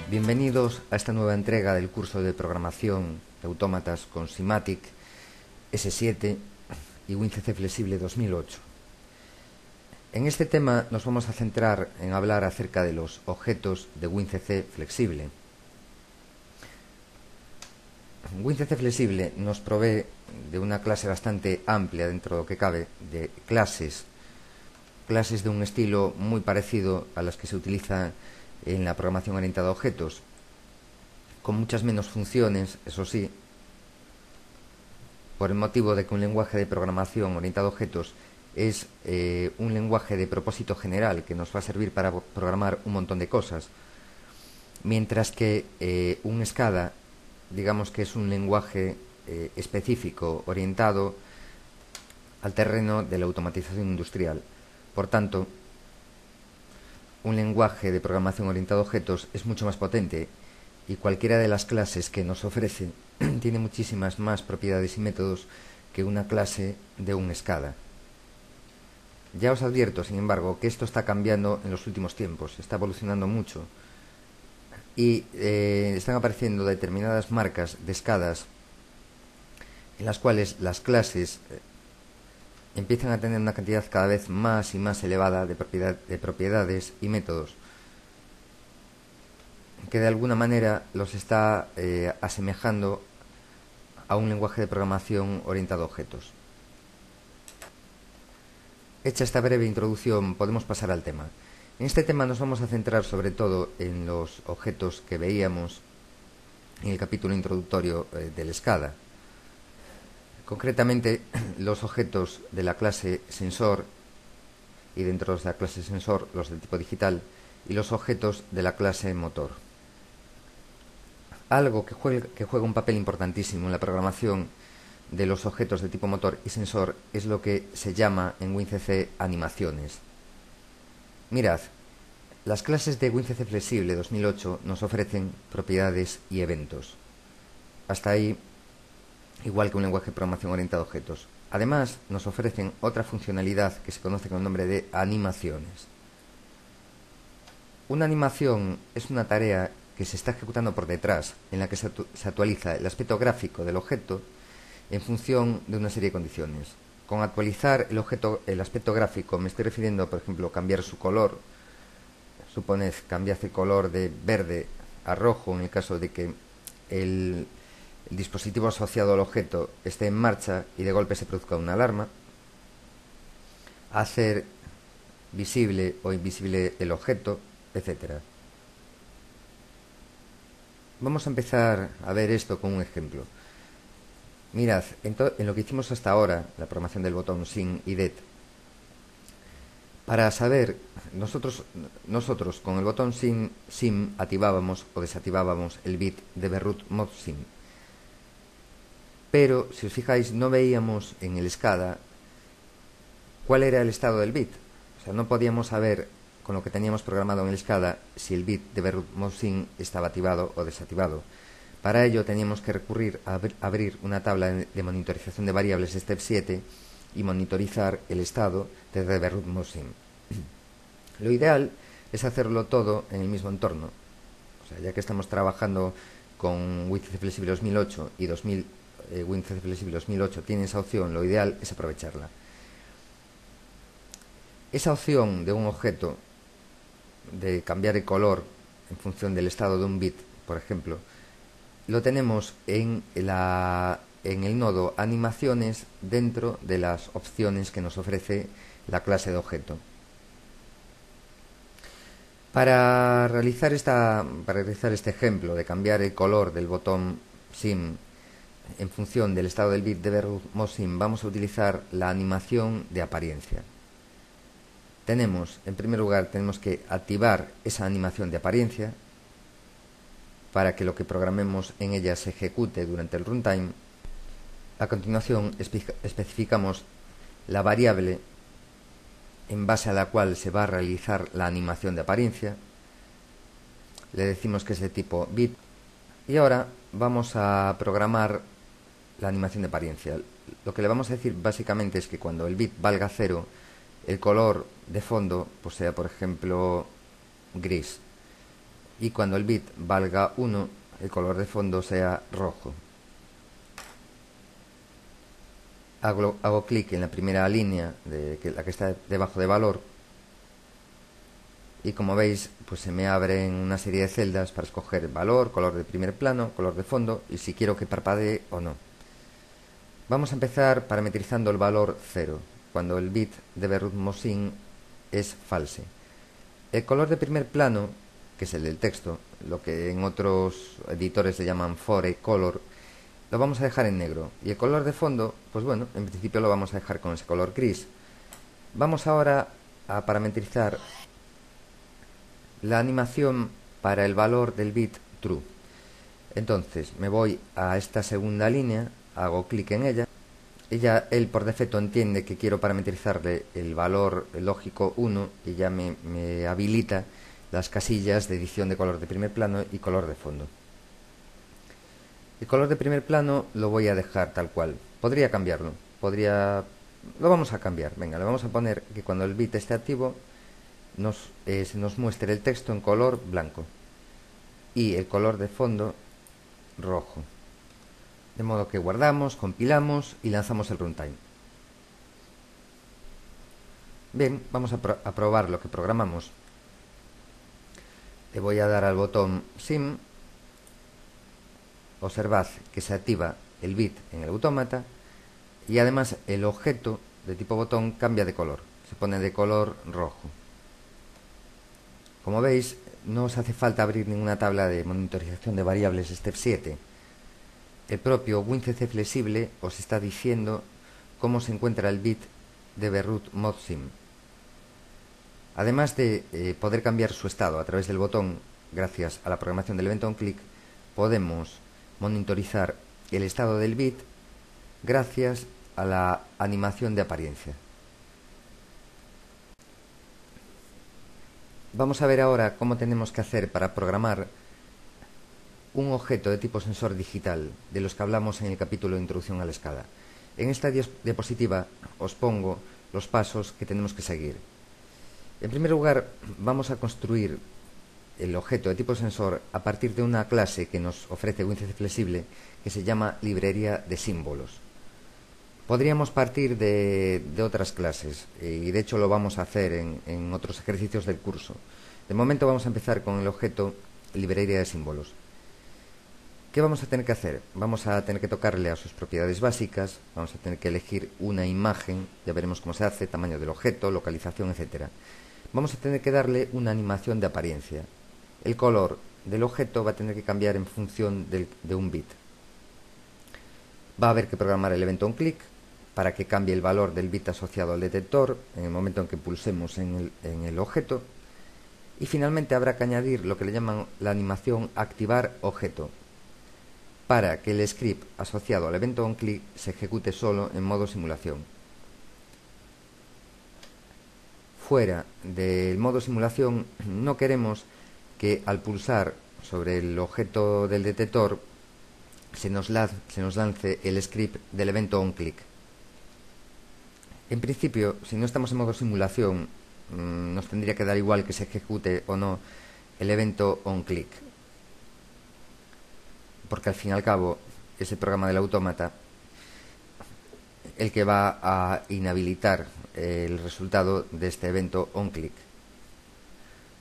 Bienvenidos a esta nueva entrega del curso de programación de autómatas con SIMATIC S7 y WinCC Flexible 2008. En este tema nos vamos a centrar en hablar acerca de los objetos de WinCC Flexible. WinCC Flexible nos provee de una clase bastante amplia dentro de lo que cabe de clases de un estilo muy parecido a las que se utilizan en la programación orientada a objetos, con muchas menos funciones, eso sí, por el motivo de que un lenguaje de programación orientado a objetos es un lenguaje de propósito general que nos va a servir para programar un montón de cosas, mientras que un SCADA, digamos que es un lenguaje específico orientado al terreno de la automatización industrial. Por tanto, un lenguaje de programación orientado a objetos es mucho más potente y cualquiera de las clases que nos ofrece tiene muchísimas más propiedades y métodos que una clase de un SCADA. Ya os advierto, sin embargo, que esto está cambiando en los últimos tiempos, está evolucionando mucho y están apareciendo determinadas marcas de SCADAs en las cuales las clases empiezan a tener una cantidad cada vez más y más elevada de propiedades y métodos que de alguna manera los está asemejando a un lenguaje de programación orientado a objetos. Hecha esta breve introducción, podemos pasar al tema. En este tema nos vamos a centrar sobre todo en los objetos que veíamos en el capítulo introductorio del SCADA. Concretamente, los objetos de la clase sensor y dentro de la clase sensor los del tipo digital y los objetos de la clase motor. Algo que juega un papel importantísimo en la programación de los objetos de tipo motor y sensor es lo que se llama en WinCC animaciones. Mirad, las clases de WinCC Flexible 2008 nos ofrecen propiedades y eventos. Hasta ahí, igual que un lenguaje de programación orientado a objetos. Además, nos ofrecen otra funcionalidad que se conoce con el nombre de animaciones. Una animación es una tarea que se está ejecutando por detrás, en la que se actualiza el aspecto gráfico del objeto en función de una serie de condiciones. Con actualizar el aspecto gráfico me estoy refiriendo, por ejemplo, a cambiar su color. Suponed, cambiad el color de verde a rojo en el caso de que el dispositivo asociado al objeto esté en marcha y de golpe se produzca una alarma. Hacer visible o invisible el objeto, etc. Vamos a empezar a ver esto con un ejemplo. Mirad, en lo que hicimos hasta ahora, la programación del botón SIM y DET, para saber, nosotros con el botón SIM activábamos o desactivábamos el bit de Berroot Mod SIM. Pero, si os fijáis, no veíamos en el SCADA cuál era el estado del bit. O sea, no podíamos saber con lo que teníamos programado en el SCADA si el bit de Berroot Mod SIM estaba activado o desactivado. Para ello teníamos que recurrir a abrir una tabla de monitorización de variables Step 7 y monitorizar el estado de Berroot Mod SIM. Lo ideal es hacerlo todo en el mismo entorno. O sea, ya que estamos trabajando con WinCC Flexible 2008 y WinCC Flexible 2008 tiene esa opción, lo ideal es aprovecharla. Esa opción de un objeto de cambiar el color en función del estado de un bit, por ejemplo, lo tenemos en el nodo animaciones dentro de las opciones que nos ofrece la clase de objeto. Para realizar este ejemplo de cambiar el color del botón SIM en función del estado del bit de Berroot Mod SIM, vamos a utilizar la animación de apariencia. En primer lugar, tenemos que activar esa animación de apariencia para que lo que programemos en ella se ejecute durante el runtime. A continuación, especificamos la variable en base a la cual se va a realizar la animación de apariencia. Le decimos que es de tipo bit. Y ahora vamos a programar la animación de apariencia. Lo que le vamos a decir básicamente es que cuando el bit valga 0, el color de fondo pues sea, por ejemplo, gris. y cuando el bit valga 1, el color de fondo sea rojo. Hago clic en la primera línea, la que está debajo de valor, y como veis, pues se me abren una serie de celdas para escoger valor, color de primer plano, color de fondo y si quiero que parpadee o no. Vamos a empezar parametrizando el valor 0, cuando el bit de Behrut Mosin es false. El color de primer plano, que es el del texto, lo que en otros editores le llaman forecolor, lo vamos a dejar en negro. Y el color de fondo, pues bueno, en principio lo vamos a dejar con ese color gris. Vamos ahora a parametrizar la animación para el valor del bit true. Entonces me voy a esta segunda línea, hago clic en ella y ya él por defecto entiende que quiero parametrizarle el valor lógico 1 y ya me habilita las casillas de edición de color de primer plano y color de fondo. El color de primer plano lo voy a dejar tal cual. Podría cambiarlo, lo vamos a cambiar. Venga, le vamos a poner que cuando el bit esté activo se nos muestre el texto en color blanco y el color de fondo rojo. De modo que guardamos, compilamos y lanzamos el runtime. Bien, vamos a probar lo que programamos. Le voy a dar al botón Sim. Observad que se activa el bit en el autómata y además el objeto de tipo botón cambia de color, se pone de color rojo. Como veis, no os hace falta abrir ninguna tabla de monitorización de variables Step 7. El propio WinCC flexible os está diciendo cómo se encuentra el bit de Behrut Mosin. Además de poder cambiar su estado a través del botón, gracias a la programación del evento onClick, podemos monitorizar el estado del bit gracias a la animación de apariencia. Vamos a ver ahora cómo tenemos que hacer para programar un objeto de tipo sensor digital, de los que hablamos en el capítulo de Introducción a la escala. En esta diapositiva os pongo los pasos que tenemos que seguir. En primer lugar, vamos a construir el objeto de tipo sensor a partir de una clase que nos ofrece WinCC Flexible que se llama librería de símbolos. Podríamos partir de otras clases y de hecho lo vamos a hacer en otros ejercicios del curso. De momento vamos a empezar con el objeto librería de símbolos. ¿Qué vamos a tener que hacer? Vamos a tener que tocarle a sus propiedades básicas, vamos a tener que elegir una imagen, ya veremos cómo se hace, tamaño del objeto, localización, etc. Vamos a tener que darle una animación de apariencia. El color del objeto va a tener que cambiar en función de un bit. Va a haber que programar el evento onClick para que cambie el valor del bit asociado al detector en el momento en que pulsemos en el objeto. Y finalmente habrá que añadir lo que le llaman la animación activar objeto, para que el script asociado al evento onClick se ejecute solo en modo simulación. Fuera del modo simulación no queremos que al pulsar sobre el objeto del detector se nos lance el script del evento onClick. En principio, si no estamos en modo simulación, nos tendría que dar igual que se ejecute o no el evento onClick, porque al fin y al cabo es el programa del autómata el que va a inhabilitar el resultado de este evento onClick.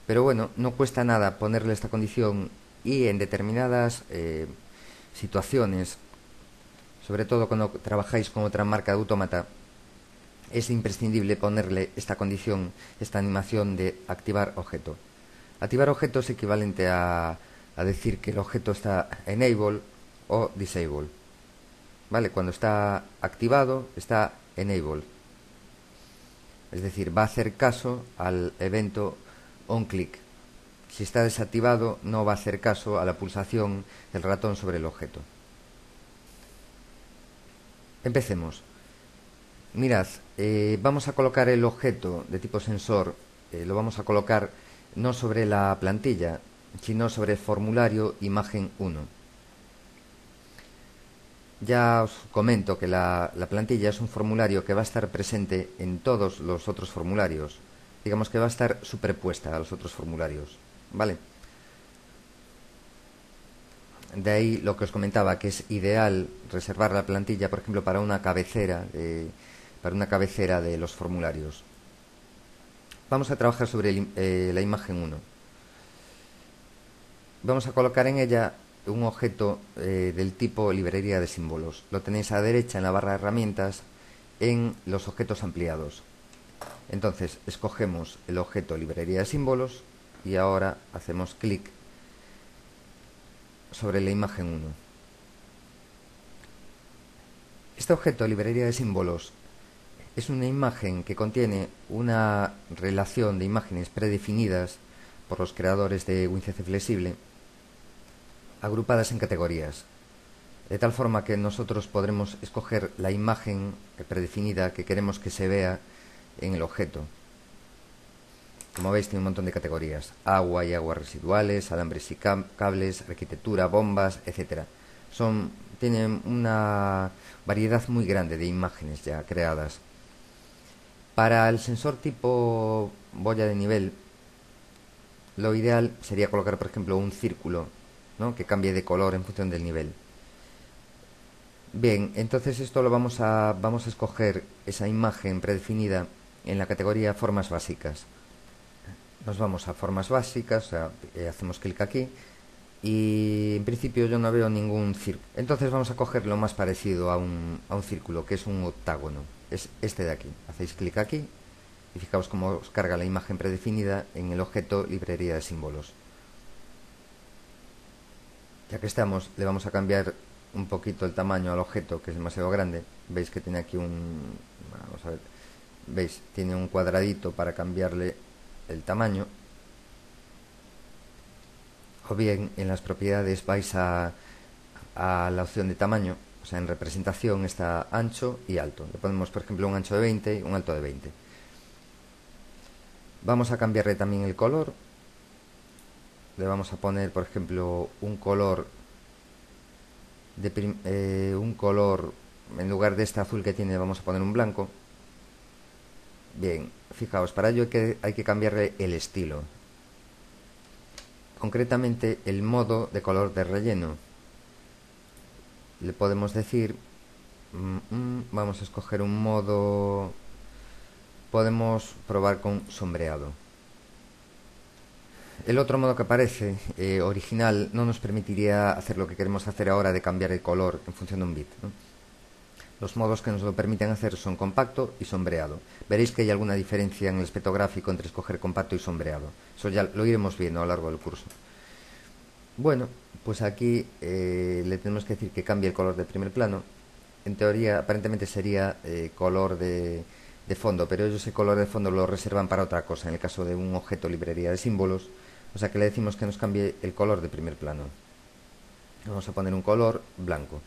Pero bueno, no cuesta nada ponerle esta condición y en determinadas situaciones, sobre todo cuando trabajáis con otra marca de autómata, es imprescindible ponerle esta condición, esta animación de activar objeto. Activar objeto es equivalente a decir que el objeto está enable o disable. ¿Vale? Cuando está activado, está enable. Es decir, va a hacer caso al evento onClick. Si está desactivado, no va a hacer caso a la pulsación del ratón sobre el objeto. Empecemos. Mirad, vamos a colocar el objeto de tipo sensor, lo vamos a colocar no sobre la plantilla, sino sobre el formulario imagen 1. Ya os comento que la plantilla es un formulario que va a estar presente en todos los otros formularios. Digamos que va a estar superpuesta a los otros formularios, ¿vale? De ahí lo que os comentaba, que es ideal reservar la plantilla, por ejemplo, para una cabecera de los formularios. Vamos a trabajar sobre la imagen 1. Vamos a colocar en ella un objeto del tipo librería de símbolos. Lo tenéis a la derecha en la barra de herramientas en los objetos ampliados. Entonces escogemos el objeto librería de símbolos y ahora hacemos clic sobre la imagen 1. Este objeto librería de símbolos es una imagen que contiene una relación de imágenes predefinidas por los creadores de WinCC Flexible, agrupadas en categorías, de tal forma que nosotros podremos escoger la imagen predefinida que queremos que se vea en el objeto. Como veis, tiene un montón de categorías: agua y aguas residuales, alambres y cables, arquitectura, bombas, etc. Tienen una variedad muy grande de imágenes ya creadas. Para el sensor tipo boya de nivel, lo ideal sería colocar, por ejemplo, un círculo, ¿no?, que cambie de color en función del nivel. Bien, entonces esto lo vamos a escoger esa imagen predefinida en la categoría formas básicas. Nos vamos a formas básicas, o sea, hacemos clic aquí y en principio yo no veo ningún círculo. Entonces vamos a coger lo más parecido a un círculo, que es un octágono. Es este de aquí. Hacéis clic aquí y fijaos cómo os carga la imagen predefinida en el objeto librería de símbolos. Ya que estamos, le vamos a cambiar un poquito el tamaño al objeto, que es demasiado grande. Veis que tiene aquí vamos a ver, veis, tiene un cuadradito para cambiarle el tamaño. O bien en las propiedades vais a la opción de tamaño, o sea, en representación está ancho y alto. Le ponemos, por ejemplo, un ancho de 20 y un alto de 20. Vamos a cambiarle también el color. Le vamos a poner, por ejemplo, un color en lugar de este azul que tiene, vamos a poner un blanco. Bien, fijaos, para ello hay que cambiarle el estilo, concretamente el modo de color de relleno. Le podemos decir, vamos a escoger un modo, podemos probar con sombreado. El otro modo que aparece, original, no nos permitiría hacer lo que queremos hacer ahora de cambiar el color en función de un bit, ¿no? Los modos que nos lo permiten hacer son compacto y sombreado. Veréis que hay alguna diferencia en el espectrográfico entre escoger compacto y sombreado. Eso ya lo iremos viendo a lo largo del curso. Bueno, pues aquí le tenemos que decir que cambie el color de primer plano. En teoría, aparentemente sería color de fondo, pero ellos ese color de fondo lo reservan para otra cosa, en el caso de un objeto librería de símbolos. O sea que le decimos que nos cambie el color de primer plano. Vamos a poner un color blanco.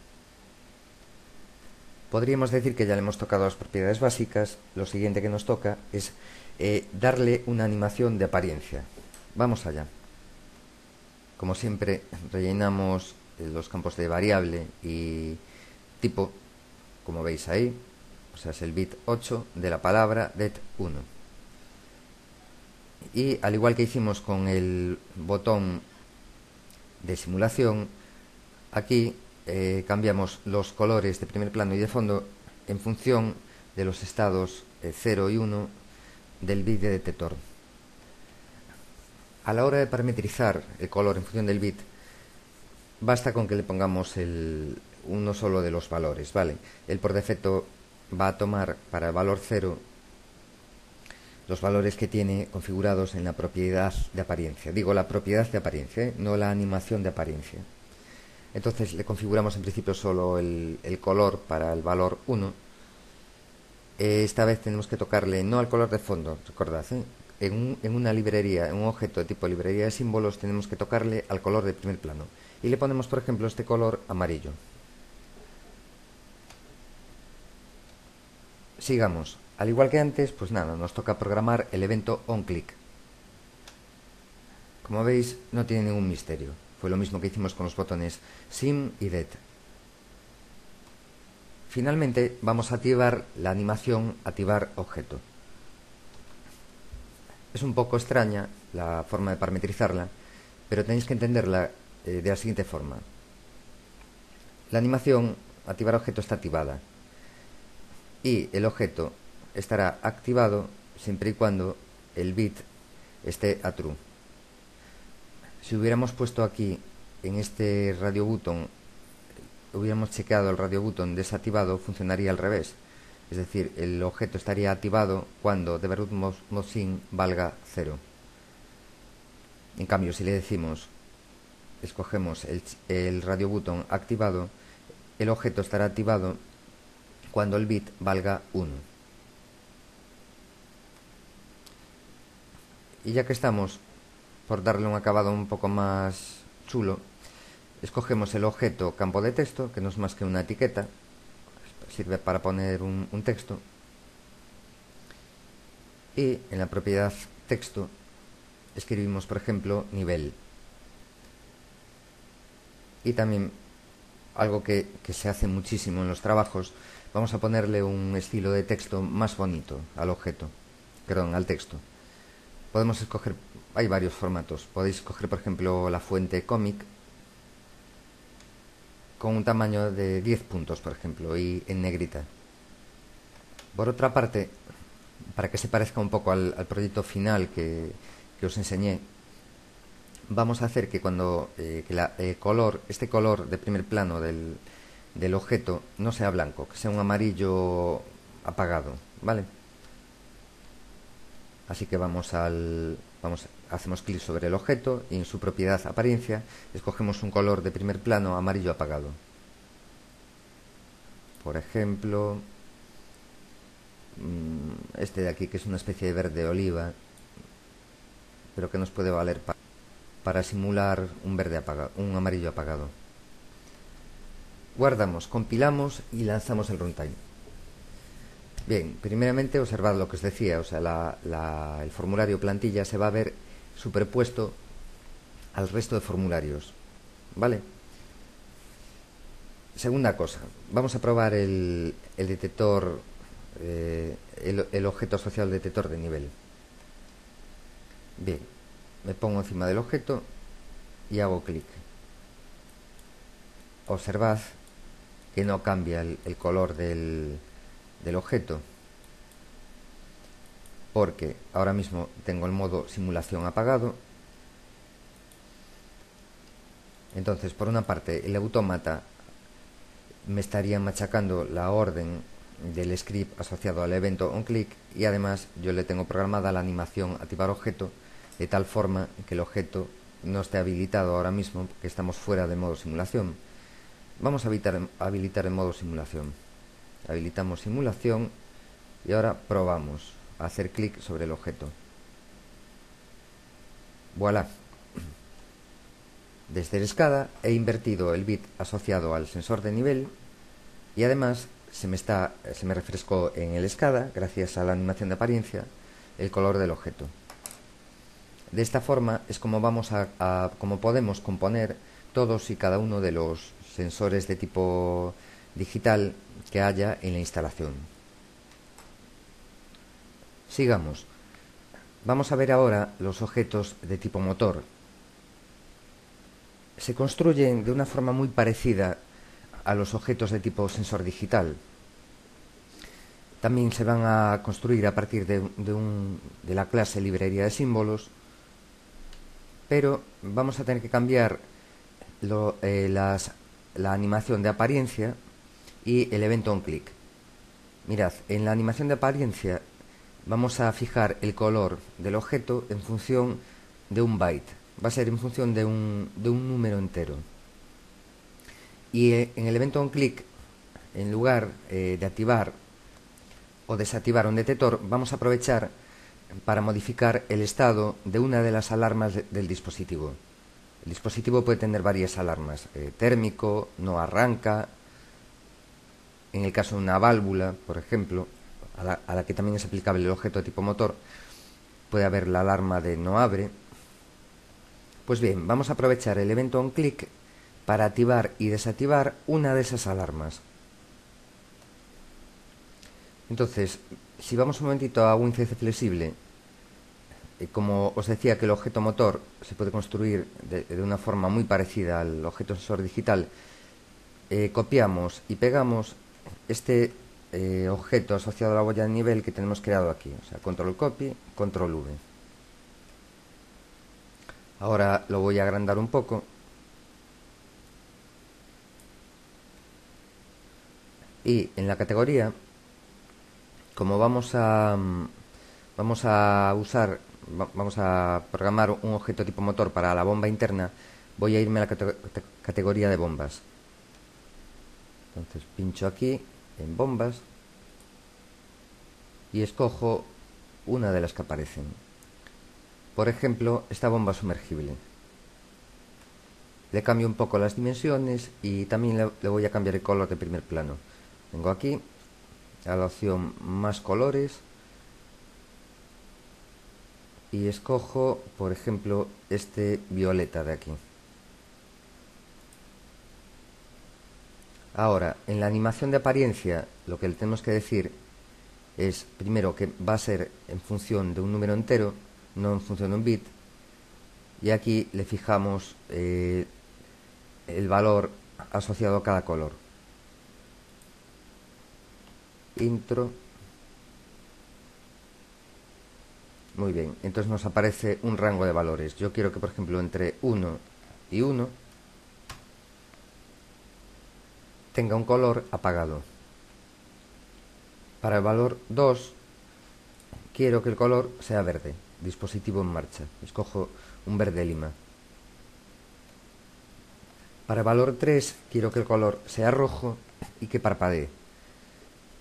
Podríamos decir que ya le hemos tocado las propiedades básicas. Lo siguiente que nos toca es darle una animación de apariencia. Vamos allá. Como siempre, rellenamos los campos de variable y tipo, como veis ahí. O sea, es el bit 8 de la palabra det1. Y al igual que hicimos con el botón de simulación, aquí cambiamos los colores de primer plano y de fondo en función de los estados 0 y 1 del bit de detector. A la hora de parametrizar el color en función del bit, basta con que le pongamos uno solo de los valores, ¿vale? Él por defecto va a tomar para el valor 0 los valores que tiene configurados en la propiedad de apariencia. Digo la propiedad de apariencia, no la animación de apariencia. Entonces le configuramos en principio solo el color para el valor 1. Esta vez tenemos que tocarle no al color de fondo, recordad, en una librería, en un objeto de tipo librería de símbolos, tenemos que tocarle al color de primer plano. Y le ponemos, por ejemplo, este color amarillo. Sigamos. Al igual que antes, pues nada, nos toca programar el evento onClick. Como veis, no tiene ningún misterio. Fue lo mismo que hicimos con los botones sim y det. Finalmente, vamos a activar la animación activar objeto. Es un poco extraña la forma de parametrizarla, pero tenéis que entenderla de la siguiente forma. La animación activar objeto está activada y el objeto estará activado siempre y cuando el bit esté a true. Si hubiéramos puesto aquí en este radio button, hubiéramos chequeado el radio button desactivado, funcionaría al revés. Es decir, el objeto estaría activado cuando debug_mode_sin valga 0. En cambio, si le decimos, escogemos el radio button activado, el objeto estará activado cuando el bit valga 1. Y ya que estamos, por darle un acabado un poco más chulo, escogemos el objeto campo de texto, que no es más que una etiqueta, sirve para poner un texto, y en la propiedad texto escribimos, por ejemplo, nivel. Y también algo que se hace muchísimo en los trabajos, vamos a ponerle un estilo de texto más bonito al objeto, perdón, al texto. Podemos escoger, hay varios formatos. Podéis escoger, por ejemplo, la fuente cómic con un tamaño de 10 puntos, por ejemplo, y en negrita. Por otra parte, para que se parezca un poco al proyecto final que os enseñé, vamos a hacer que cuando este color de primer plano del objeto no sea blanco, que sea un amarillo apagado, ¿vale? Así que hacemos clic sobre el objeto y en su propiedad apariencia escogemos un color de primer plano amarillo apagado. Por ejemplo, este de aquí, que es una especie de verde oliva, pero que nos puede valer para simular un verde apagado, un amarillo apagado. Guardamos, compilamos y lanzamos el runtime. Bien, primeramente observad lo que os decía, o sea, el formulario plantilla se va a ver superpuesto al resto de formularios, ¿vale? Segunda cosa, vamos a probar el detector, el objeto asociado al detector de nivel. Bien, me pongo encima del objeto y hago clic. Observad que no cambia el color del objeto, porque ahora mismo tengo el modo simulación apagado. Entonces, por una parte, el autómata me estaría machacando la orden del script asociado al evento onClick, y además yo le tengo programada la animación activar objeto de tal forma que el objeto no esté habilitado ahora mismo, que estamos fuera de modo simulación. Vamos a habilitar el modo simulación. Habilitamos simulación y ahora probamos a hacer clic sobre el objeto. Voilà. Desde el SCADA he invertido el bit asociado al sensor de nivel y además se me refrescó en el SCADA, gracias a la animación de apariencia, el color del objeto. De esta forma es como como podemos componer todos y cada uno de los sensores de tipo digital que haya en la instalación. Sigamos. Vamos a ver ahora los objetos de tipo motor. Se construyen de una forma muy parecida a los objetos de tipo sensor digital. También se van a construir a partir de la clase librería de símbolos, pero vamos a tener que cambiar la animación de apariencia y el evento onClick. Mirad, en la animación de apariencia vamos a fijar el color del objeto en función de un byte. Va a ser en función de un número entero. Y en el evento onClick, en lugar de activar o desactivar un detector, vamos a aprovechar para modificar el estado de una de las alarmas del dispositivo. El dispositivo puede tener varias alarmas: térmico, no arranca. En el caso de una válvula, por ejemplo, a la que también es aplicable el objeto de tipo motor, puede haber la alarma de no abre. Pues bien, vamos a aprovechar el evento onClick para activar y desactivar una de esas alarmas. Entonces, si vamos un momentito a WinCC flexible, como os decía que el objeto motor se puede construir de una forma muy parecida al objeto sensor digital, copiamos y pegamos este objeto asociado a la boya de nivel que tenemos creado aquí. O sea, control copy, control V. Ahora lo voy a agrandar un poco. Y en la categoría, como vamos a programar un objeto tipo motor para la bomba interna, voy a irme a la categoría de bombas. Entonces pincho aquí en bombas y escojo una de las que aparecen. Por ejemplo, esta bomba sumergible. Le cambio un poco las dimensiones y también le voy a cambiar el color de primer plano. Vengo aquí a la opción más colores y escojo, por ejemplo, este violeta de aquí. Ahora, en la animación de apariencia, lo que le tenemos que decir es, primero, que va a ser en función de un número entero, no en función de un bit, y aquí le fijamos el valor asociado a cada color. Intro. Muy bien, entonces nos aparece un rango de valores. Yo quiero que, por ejemplo, entre 1 y 1 tenga un color apagado. Para el valor 2 quiero que el color sea verde. Dispositivo en marcha. Escojo un verde lima. Para el valor 3 quiero que el color sea rojo y que parpadee.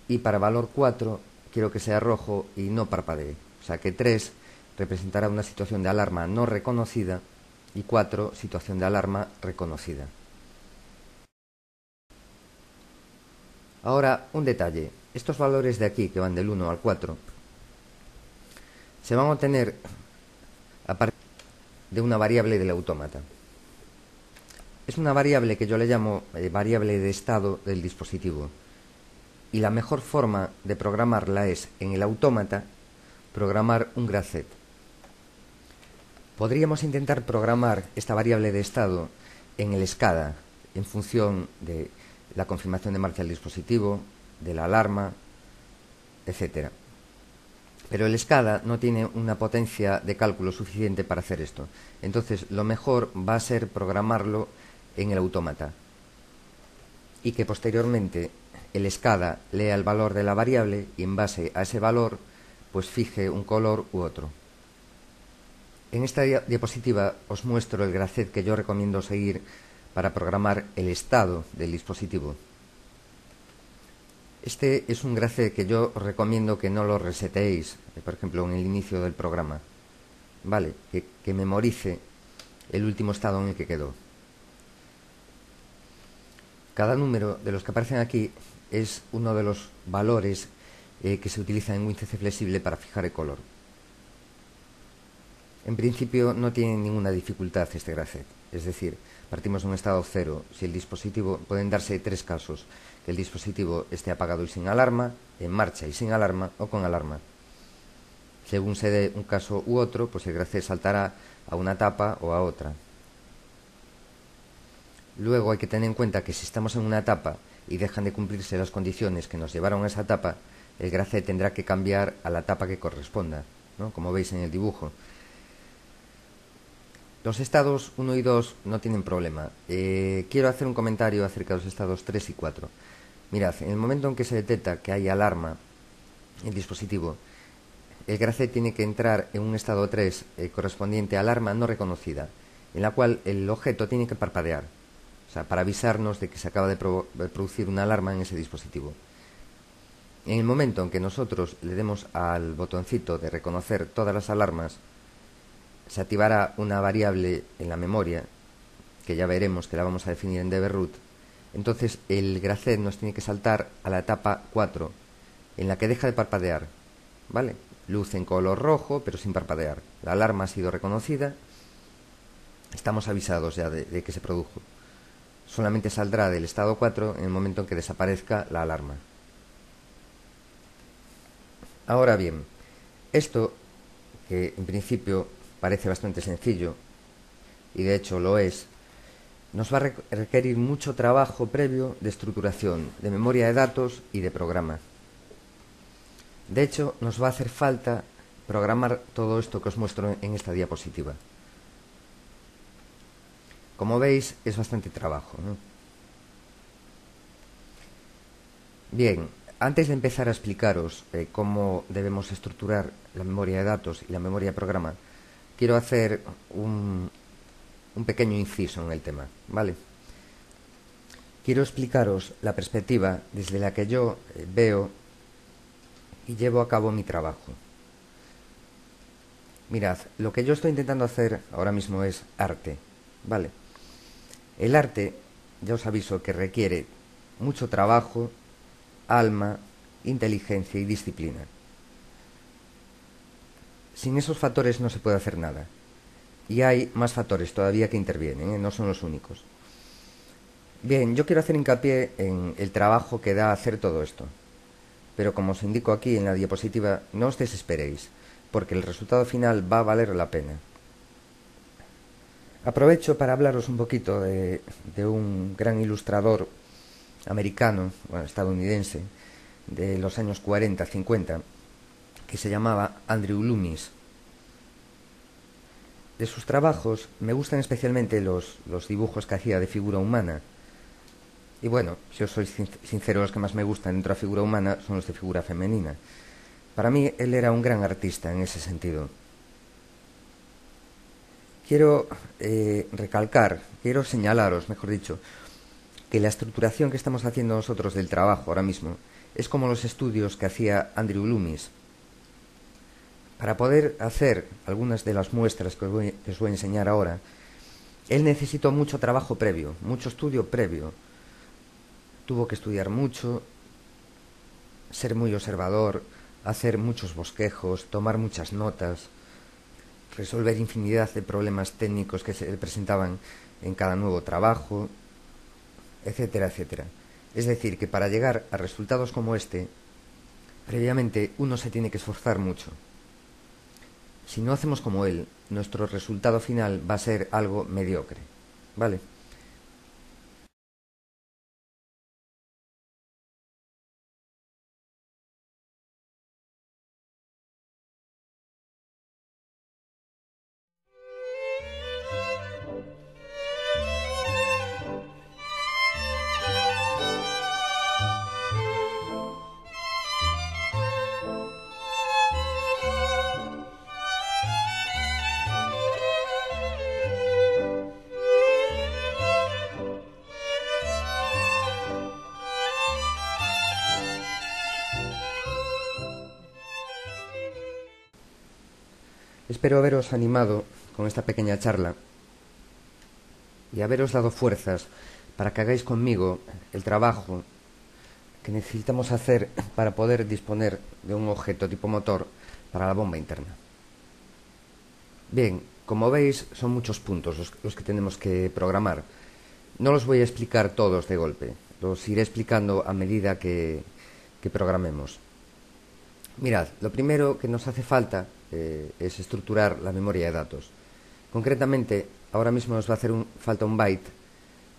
Y para el valor 4 quiero que sea rojo y no parpadee. O sea que 3 representará una situación de alarma no reconocida y 4 situación de alarma reconocida. Ahora, un detalle. Estos valores de aquí, que van del 1 al 4, se van a obtener a partir de una variable del autómata. Es una variable que yo le llamo variable de estado del dispositivo. Y la mejor forma de programarla es, en el autómata, programar un gracet. Podríamos intentar programar esta variable de estado en el SCADA, en función de la confirmación de marcha del dispositivo, de la alarma, etc. Pero el SCADA no tiene una potencia de cálculo suficiente para hacer esto. Entonces, lo mejor va a ser programarlo en el autómata y que posteriormente el SCADA lea el valor de la variable y en base a ese valor pues fije un color u otro. En esta diapositiva os muestro el gracet que yo recomiendo seguir para programar el estado del dispositivo. Este es un gracet que yo os recomiendo que no lo reseteéis, por ejemplo, en el inicio del programa. Vale, que memorice el último estado en el que quedó. Cada número de los que aparecen aquí es uno de los valores que se utilizan en WinCC Flexible para fijar el color. En principio no tiene ninguna dificultad este gracet, es decir, partimos de un estado cero. Si el dispositivo, pueden darse tres casos: que el dispositivo esté apagado y sin alarma, en marcha y sin alarma, o con alarma. Según se dé un caso u otro, pues el gracet saltará a una etapa o a otra. Luego hay que tener en cuenta que si estamos en una etapa y dejan de cumplirse las condiciones que nos llevaron a esa etapa, el gracet tendrá que cambiar a la etapa que corresponda, ¿no? Como veis en el dibujo. Los estados 1 y 2 no tienen problema. Quiero hacer un comentario acerca de los estados 3 y 4. Mirad, en el momento en que se detecta que hay alarma en el dispositivo, el gracet tiene que entrar en un estado 3 correspondiente a alarma no reconocida, en la cual el objeto tiene que parpadear, o sea, para avisarnos de que se acaba de producir una alarma en ese dispositivo. En el momento en que nosotros le demos al botoncito de reconocer todas las alarmas, se activará una variable en la memoria, que ya veremos que la vamos a definir en DBRoot. Entonces el gracet nos tiene que saltar a la etapa 4, en la que deja de parpadear, ¿vale? Luz en color rojo, pero sin parpadear. La alarma ha sido reconocida, estamos avisados ya de que se produjo. Solamente saldrá del estado 4 en el momento en que desaparezca la alarma. Ahora bien, esto, que en principio parece bastante sencillo, y de hecho lo es, nos va a requerir mucho trabajo previo de estructuración, de memoria de datos y de programa. De hecho, nos va a hacer falta programar todo esto que os muestro en esta diapositiva. Como veis, es bastante trabajo, ¿no? Bien, antes de empezar a explicaros cómo debemos estructurar la memoria de datos y la memoria de programa, quiero hacer un pequeño inciso en el tema, ¿vale? Quiero explicaros la perspectiva desde la que yo veo y llevo a cabo mi trabajo. Mirad, lo que yo estoy intentando hacer ahora mismo es arte, ¿vale? El arte, ya os aviso, que requiere mucho trabajo, alma, inteligencia y disciplina. Sin esos factores no se puede hacer nada. Y hay más factores todavía que intervienen, no son los únicos. Bien, yo quiero hacer hincapié en el trabajo que da hacer todo esto. Pero como os indico aquí en la diapositiva, no os desesperéis, porque el resultado final va a valer la pena. Aprovecho para hablaros un poquito de un gran ilustrador americano, bueno, estadounidense, de los años 40-50, que se llamaba Andrew Loomis. De sus trabajos me gustan especialmente los dibujos que hacía de figura humana. Y bueno, si os soy sincero, los que más me gustan dentro de la figura humana son los de figura femenina. Para mí, él era un gran artista en ese sentido. Quiero quiero señalaros, mejor dicho, que la estructuración que estamos haciendo nosotros del trabajo ahora mismo es como los estudios que hacía Andrew Loomis. Para poder hacer algunas de las muestras que os voy a enseñar ahora, él necesitó mucho trabajo previo, mucho estudio previo. Tuvo que estudiar mucho, ser muy observador, hacer muchos bosquejos, tomar muchas notas, resolver infinidad de problemas técnicos que se le presentaban en cada nuevo trabajo, etcétera, etcétera. Es decir, que para llegar a resultados como este, previamente uno se tiene que esforzar mucho. Si no hacemos como él, nuestro resultado final va a ser algo mediocre, ¿vale? Espero haberos animado con esta pequeña charla y haberos dado fuerzas para que hagáis conmigo el trabajo que necesitamos hacer para poder disponer de un objeto tipo motor para la bomba interna. Bien, como veis, son muchos puntos los que tenemos que programar. No los voy a explicar todos de golpe, los iré explicando a medida que programemos. Mirad, lo primero que nos hace falta es estructurar la memoria de datos. Concretamente, ahora mismo nos va a hacer falta un byte,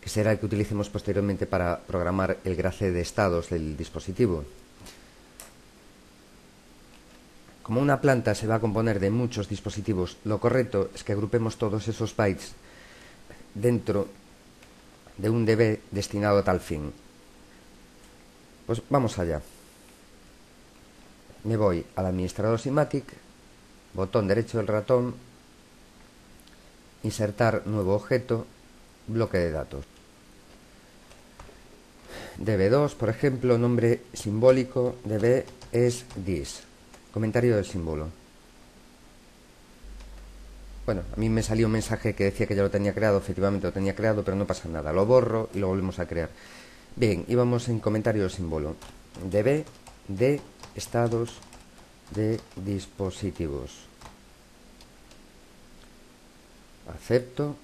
que será el que utilicemos posteriormente para programar el gracé de estados del dispositivo. Como una planta se va a componer de muchos dispositivos, lo correcto es que agrupemos todos esos bytes dentro de un DB destinado a tal fin. Pues vamos allá. Me voy al administrador SIMATIC, botón derecho del ratón, insertar nuevo objeto, bloque de datos. DB2, por ejemplo, nombre simbólico, DB es this. Comentario del símbolo. Bueno, a mí me salió un mensaje que decía que ya lo tenía creado, efectivamente lo tenía creado, pero no pasa nada. Lo borro y lo volvemos a crear. Bien, íbamos en comentario del símbolo. DB de estados de dispositivos. Acepto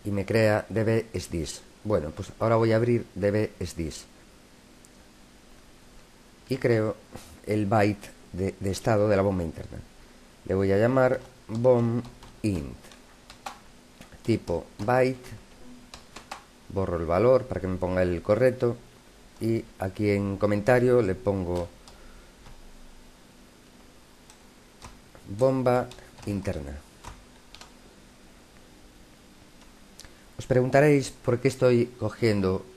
y me crea dbsdis. Bueno, pues ahora voy a abrir dbsdis y creo el byte de estado de la bomba interna. Le voy a llamar bomb int tipo byte, borro el valor para que me ponga el correcto y aquí en comentario le pongo bomba interna. Os preguntaréis por qué estoy cogiendo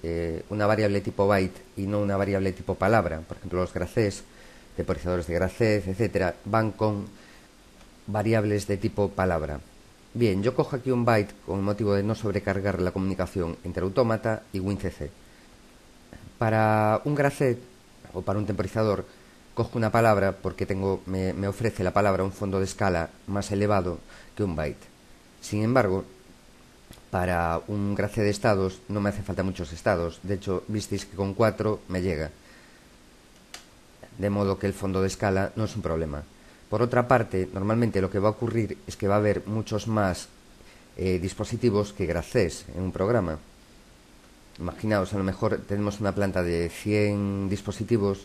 una variable tipo byte y no una variable tipo palabra. Por ejemplo, los gracés, temporizadores de gracés, etcétera, van con variables de tipo palabra. Bien, yo cojo aquí un byte con el motivo de no sobrecargar la comunicación entre autómata y WinCC. Para un gracet o para un temporizador cojo una palabra porque me ofrece la palabra un fondo de escala más elevado que un byte. Sin embargo, para un gracet de estados no me hace falta muchos estados. De hecho, visteis que con 4 me llega. De modo que el fondo de escala no es un problema. Por otra parte, normalmente lo que va a ocurrir es que va a haber muchos más dispositivos que gracés en un programa. Imaginaos, a lo mejor tenemos una planta de 100 dispositivos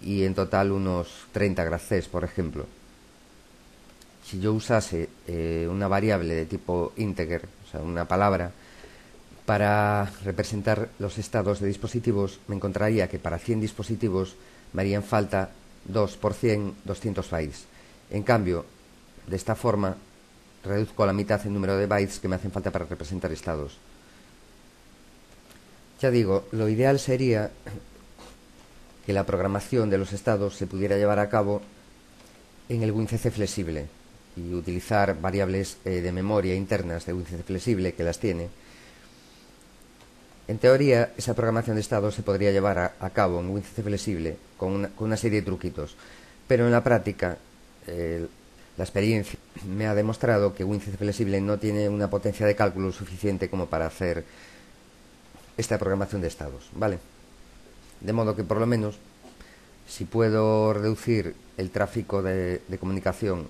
y en total unos 30 gracés, por ejemplo. Si yo usase una variable de tipo integer, o sea, una palabra, para representar los estados de dispositivos, me encontraría que para 100 dispositivos me harían falta 2 por 100, 200 bytes. En cambio, de esta forma, reduzco a la mitad el número de bytes que me hacen falta para representar estados. Ya digo, lo ideal sería que la programación de los estados se pudiera llevar a cabo en el WinCC flexible y utilizar variables de memoria internas de WinCC flexible, que las tiene. En teoría, esa programación de estados se podría llevar a cabo en WinCC flexible con una serie de truquitos, pero en la práctica la experiencia me ha demostrado que WinCC flexible no tiene una potencia de cálculo suficiente como para hacer esta programación de estados, ¿vale? De modo que por lo menos, si puedo reducir el tráfico de comunicación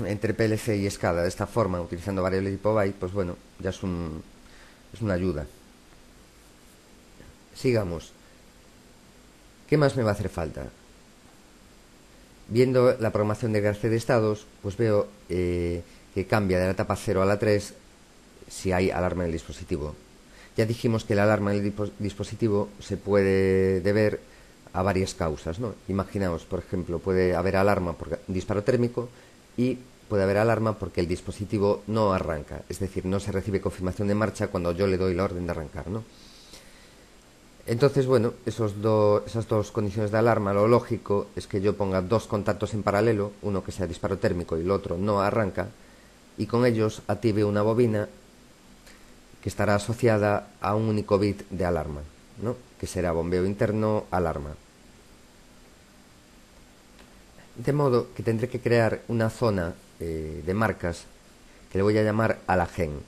entre PLC y SCADA de esta forma, utilizando variables tipo byte, pues bueno, ya es una ayuda. Sigamos. ¿Qué más me va a hacer falta? Viendo la programación de gracet de estados, pues veo que cambia de la etapa 0 a la 3 si hay alarma en el dispositivo. Ya dijimos que la alarma en el dispositivo se puede deber a varias causas, ¿no? Imaginaos, por ejemplo, puede haber alarma por un disparo térmico y puede haber alarma porque el dispositivo no arranca, es decir, no se recibe confirmación de marcha cuando yo le doy la orden de arrancar, ¿no? Entonces, bueno, esas dos condiciones de alarma, lo lógico es que yo ponga dos contactos en paralelo, uno que sea disparo térmico y el otro no arranca, y con ellos active una bobina que estará asociada a un único bit de alarma, ¿no? Que será bombeo interno alarma. De modo que tendré que crear una zona de marcas que le voy a llamar alagen,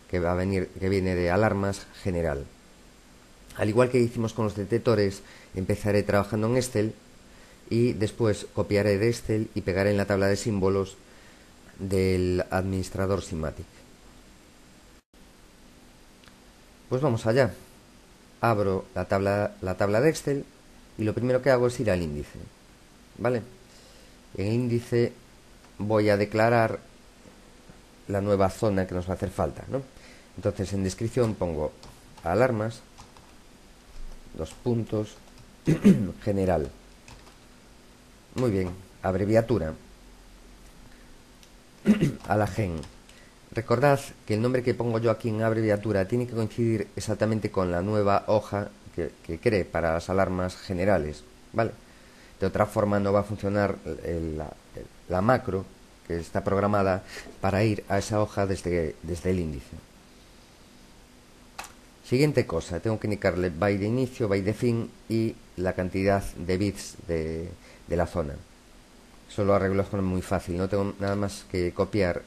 que viene de alarmas general. Al igual que hicimos con los detectores, empezaré trabajando en Excel y después copiaré de Excel y pegaré en la tabla de símbolos del administrador Simatic. Pues vamos allá. Abro la tabla de Excel y lo primero que hago es ir al índice, ¿vale? En el índice voy a declarar la nueva zona que nos va a hacer falta, ¿no? Entonces en descripción pongo alarmas, dos puntos, general. Muy bien, abreviatura. Alagen. Recordad que el nombre que pongo yo aquí en abreviatura tiene que coincidir exactamente con la nueva hoja que cree para las alarmas generales, ¿vale? De otra forma no va a funcionar la macro que está programada para ir a esa hoja desde el índice. Siguiente cosa, tengo que indicarle byte de inicio, byte de fin y la cantidad de bits de la zona. Eso lo arreglo de forma muy fácil, no tengo nada más que copiar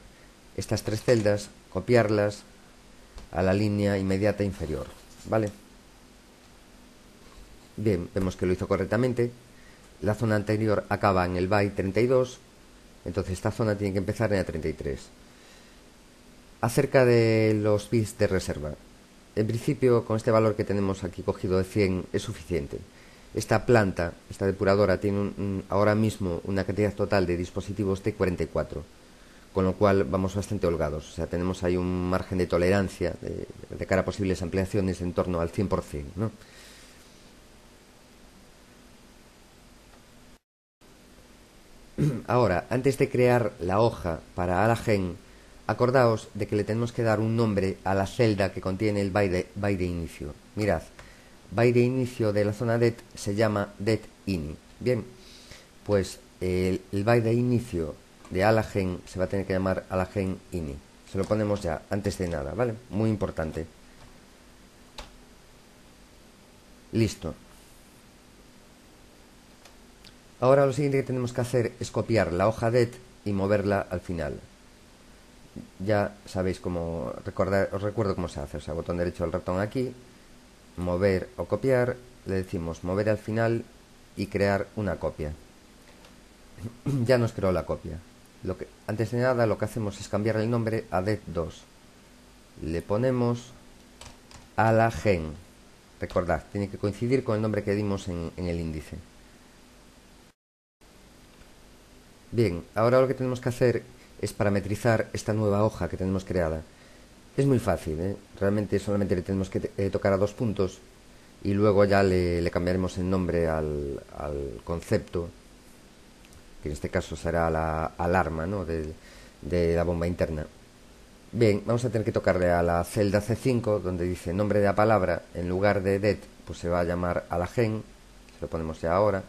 estas tres celdas, copiarlas a la línea inmediata inferior, ¿vale? Bien, vemos que lo hizo correctamente. La zona anterior acaba en el byte 32, entonces esta zona tiene que empezar en la 33. Acerca de los bits de reserva. En principio, con este valor que tenemos aquí cogido de 100 es suficiente. Esta planta, esta depuradora, tiene ahora mismo una cantidad total de dispositivos de 44. con lo cual vamos bastante holgados. O sea, tenemos ahí un margen de tolerancia de cara a posibles ampliaciones en torno al 100%, ¿no? Ahora, antes de crear la hoja para AlaGen, acordaos de que le tenemos que dar un nombre a la celda que contiene el byte de inicio. Mirad, byte de inicio de la zona det se llama det_ini. Bien, pues el byte de inicio de AlaGen se va a tener que llamar AlaGen_ini. Se lo ponemos ya, antes de nada, ¿vale? Muy importante. Listo. Ahora lo siguiente que tenemos que hacer es copiar la hoja det y moverla al final. Ya sabéis cómo, os recuerdo cómo se hace. O sea, botón derecho del ratón aquí, mover o copiar, le decimos mover al final y crear una copia. Ya nos creó la copia. Antes de nada lo que hacemos es cambiar el nombre a det2. Le ponemos AlaGen. Recordad, tiene que coincidir con el nombre que dimos en el índice. Bien, ahora lo que tenemos que hacer es parametrizar esta nueva hoja que tenemos creada. Es muy fácil, ¿eh? Realmente solamente le tenemos que tocar a 2 puntos y luego ya le cambiaremos el nombre al concepto, que en este caso será la alarma, ¿no? de la bomba interna. Bien, vamos a tener que tocarle a la celda C5 donde dice nombre de la palabra. En lugar de det, pues se va a llamar AlaGen. Se lo ponemos ya ahora.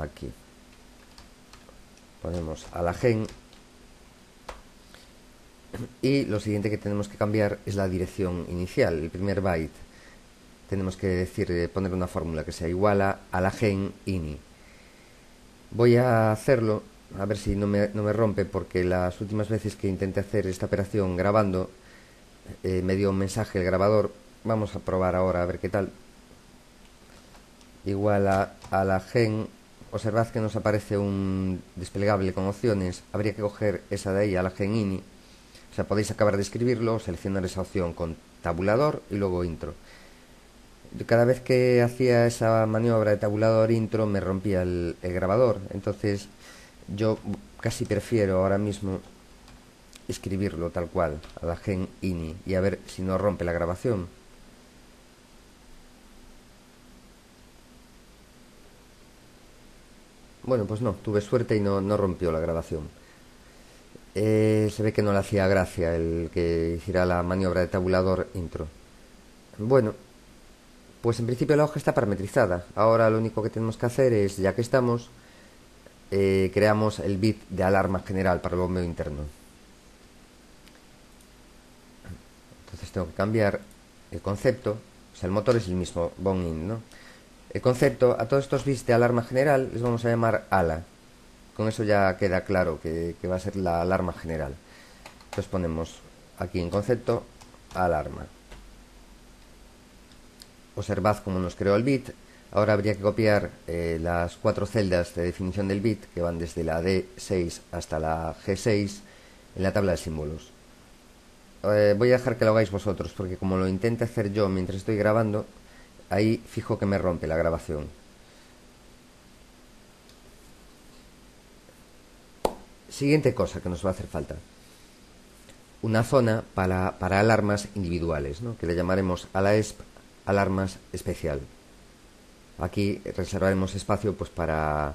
Aquí ponemos AlaGen. Y lo siguiente que tenemos que cambiar es la dirección inicial, el primer byte. Tenemos que poner una fórmula que sea igual a AlaGen_ini. Voy a hacerlo, a ver si no me rompe, porque las últimas veces que intenté hacer esta operación grabando, me dio un mensaje el grabador. Vamos a probar ahora a ver qué tal. Igual a AlaGen. Observad que nos aparece un desplegable con opciones. Habría que coger esa de ahí, AlaGen_ini. O sea, podéis acabar de escribirlo, seleccionar esa opción con tabulador y luego intro. Cada vez que hacía esa maniobra de tabulador intro me rompía el grabador. Entonces yo casi prefiero ahora mismo escribirlo tal cual, AlaGen_ini, y a ver si no rompe la grabación. Bueno, pues no, tuve suerte y no rompió la grabación. Se ve que no le hacía gracia el que hiciera la maniobra de tabulador intro. Bueno, pues en principio la hoja está parametrizada. Ahora lo único que tenemos que hacer es, ya que estamos, creamos el bit de alarma general para el bombeo interno. Entonces tengo que cambiar el concepto. O sea, el motor es el mismo, bound_in, ¿no? El concepto, a todos estos bits de alarma general les vamos a llamar ALA. Con eso ya queda claro que va a ser la alarma general. Entonces ponemos aquí en concepto alarma. Observad cómo nos creó el bit. Ahora habría que copiar las 4 celdas de definición del bit, que van desde la D6 hasta la G6 en la tabla de símbolos. Voy a dejar que lo hagáis vosotros, porque como lo intento hacer yo mientras estoy grabando, ahí fijo que me rompe la grabación. Siguiente cosa que nos va a hacer falta: una zona para alarmas individuales, ¿no? Que le llamaremos AlaEsp, alarmas especial. Aquí reservaremos espacio pues para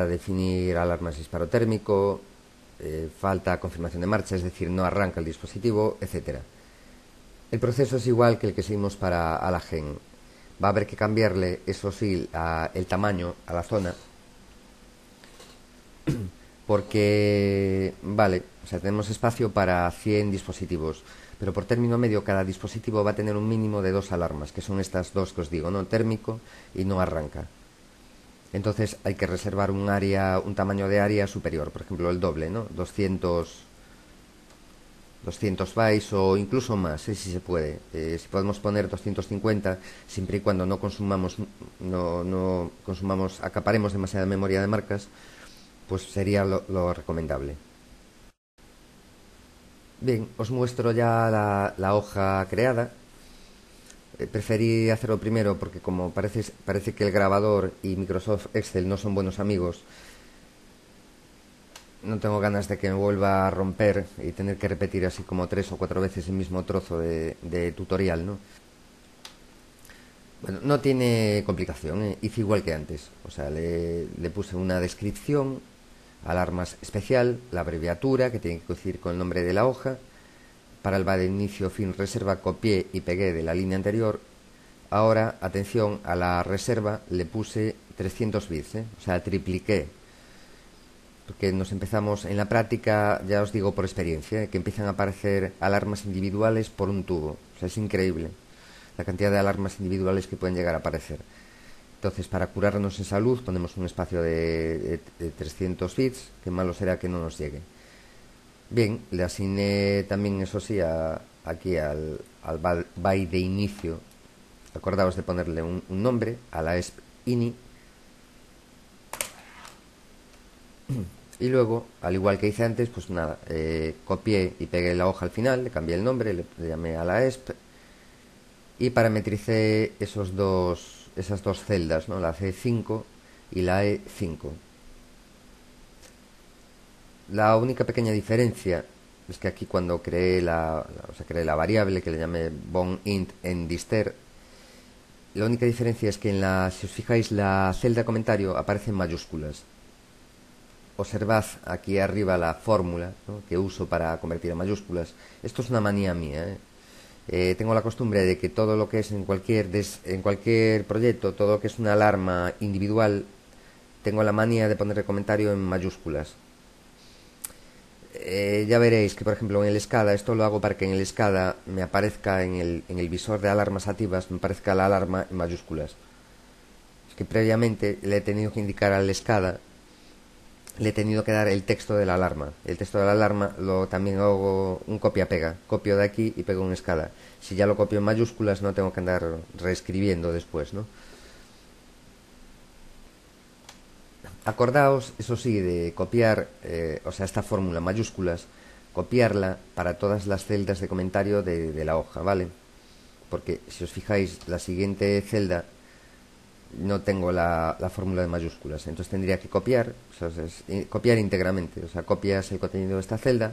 definir alarmas disparo térmico, falta confirmación de marcha, es decir, no arranca el dispositivo, etcétera. El proceso es igual que el que seguimos para AlaGen. Va a haber que cambiarle, eso sí, el tamaño a la zona, porque, vale, o sea, tenemos espacio para 100 dispositivos, pero por término medio cada dispositivo va a tener un mínimo de 2 alarmas, que son estas dos que os digo, ¿no? Térmico y no arranca. Entonces hay que reservar un tamaño de área superior, por ejemplo el doble, ¿no? 200 bytes o incluso más, si se puede. Si podemos poner 250, siempre y cuando no acaparemos demasiada memoria de marcas, pues sería lo recomendable. Bien, os muestro ya la hoja creada. Preferí hacerlo primero porque como parece que el grabador y Microsoft Excel no son buenos amigos, no tengo ganas de que me vuelva a romper y tener que repetir así como 3 o 4 veces el mismo trozo de tutorial, ¿no? Bueno, no tiene complicación, ¿eh? Hice igual que antes. O sea, le puse una descripción, alarmas especial, la abreviatura que tiene que coincidir con el nombre de la hoja. Para el va de inicio, fin, reserva, copié y pegué de la línea anterior. Ahora, atención, a la reserva le puse 300 bits, ¿eh? O sea, tripliqué. Porque nos empezamos en la práctica, ya os digo por experiencia, ¿eh? Que empiezan a aparecer alarmas individuales por un tubo. O sea, es increíble la cantidad de alarmas individuales que pueden llegar a aparecer. Entonces, para curarnos en salud, ponemos un espacio de 300 bits, que malo será que no nos llegue. Bien, le asigné también, eso sí, aquí al byte de inicio. Acordaos de ponerle un nombre a la ESP INI. Y luego, al igual que hice antes, pues nada, copié y pegué la hoja al final, le cambié el nombre, le llamé a la ESP y parametricé esas dos celdas, ¿no? La C5 y la E5. La única pequeña diferencia es que aquí cuando creé creé la variable que le llamé boneInt en dister, la única diferencia es que si os fijáis, la celda comentario aparece en mayúsculas. Observad aquí arriba la fórmula, ¿no?, que uso para convertir a mayúsculas. Esto es una manía mía, ¿eh? Tengo la costumbre de que todo lo que es en cualquier proyecto, todo lo que es una alarma individual, tengo la manía de poner el comentario en mayúsculas. Ya veréis que, por ejemplo, en el SCADA, esto lo hago para que en el SCADA me aparezca en el visor de alarmas activas, me aparezca la alarma en mayúsculas. Es que previamente le he tenido que indicar al SCADA, le he tenido que dar el texto de la alarma. El texto de la alarma también hago un copia-pega. Copio de aquí y pego en SCADA. Si ya lo copio en mayúsculas, no tengo que andar reescribiendo después, ¿no? Acordaos, eso sí, de copiar, o sea, esta fórmula mayúsculas, copiarla para todas las celdas de comentario de la hoja, ¿vale? Porque si os fijáis, la siguiente celda no tengo la fórmula de mayúsculas, entonces tendría que copiar, o sea, copiar íntegramente, o sea, copias el contenido de esta celda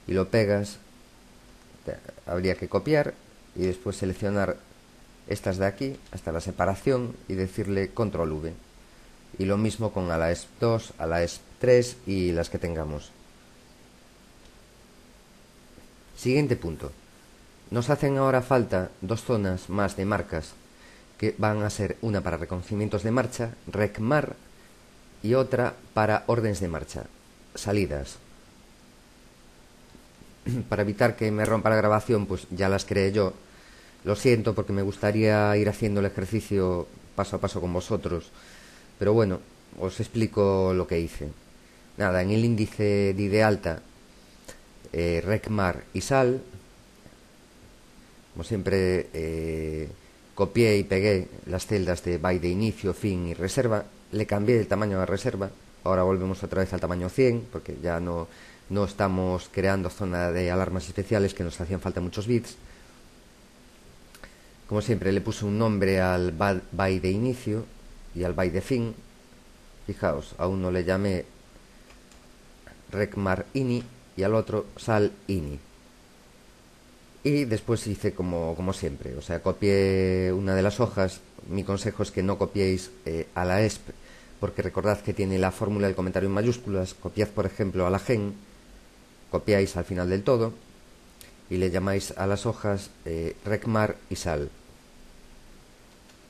y lo pegas. Habría que copiar y después seleccionar estas de aquí hasta la separación y decirle control V. Y lo mismo con a la ESP2, a la ESP3 y las que tengamos. Siguiente punto. Nos hacen ahora falta 2 zonas más de marcas, que van a ser una para reconocimientos de marcha, RECMAR, y otra para órdenes de marcha, salidas. Para evitar que me rompa la grabación, pues ya las creé yo. Lo siento, porque me gustaría ir haciendo el ejercicio paso a paso con vosotros. Pero bueno, os explico lo que hice. Nada, en el índice de id alta, RECMAR y SAL, como siempre, copié y pegué las celdas de byte de inicio, fin y reserva. Le cambié el tamaño a la reserva. Ahora volvemos otra vez al tamaño 100, porque ya no estamos creando zona de alarmas especiales, que nos hacían falta muchos bits. Como siempre, le puse un nombre al byte de inicio y al byte de fin. Fijaos, a uno le llamé RECMAR INI y al otro SAL INI. Y después hice como siempre, o sea, copié una de las hojas. Mi consejo es que no copiéis a la ESP, porque recordad que tiene la fórmula del comentario en mayúsculas. Copiad, por ejemplo, a la GEN, copiáis al final del todo y le llamáis a las hojas RECMAR y SAL.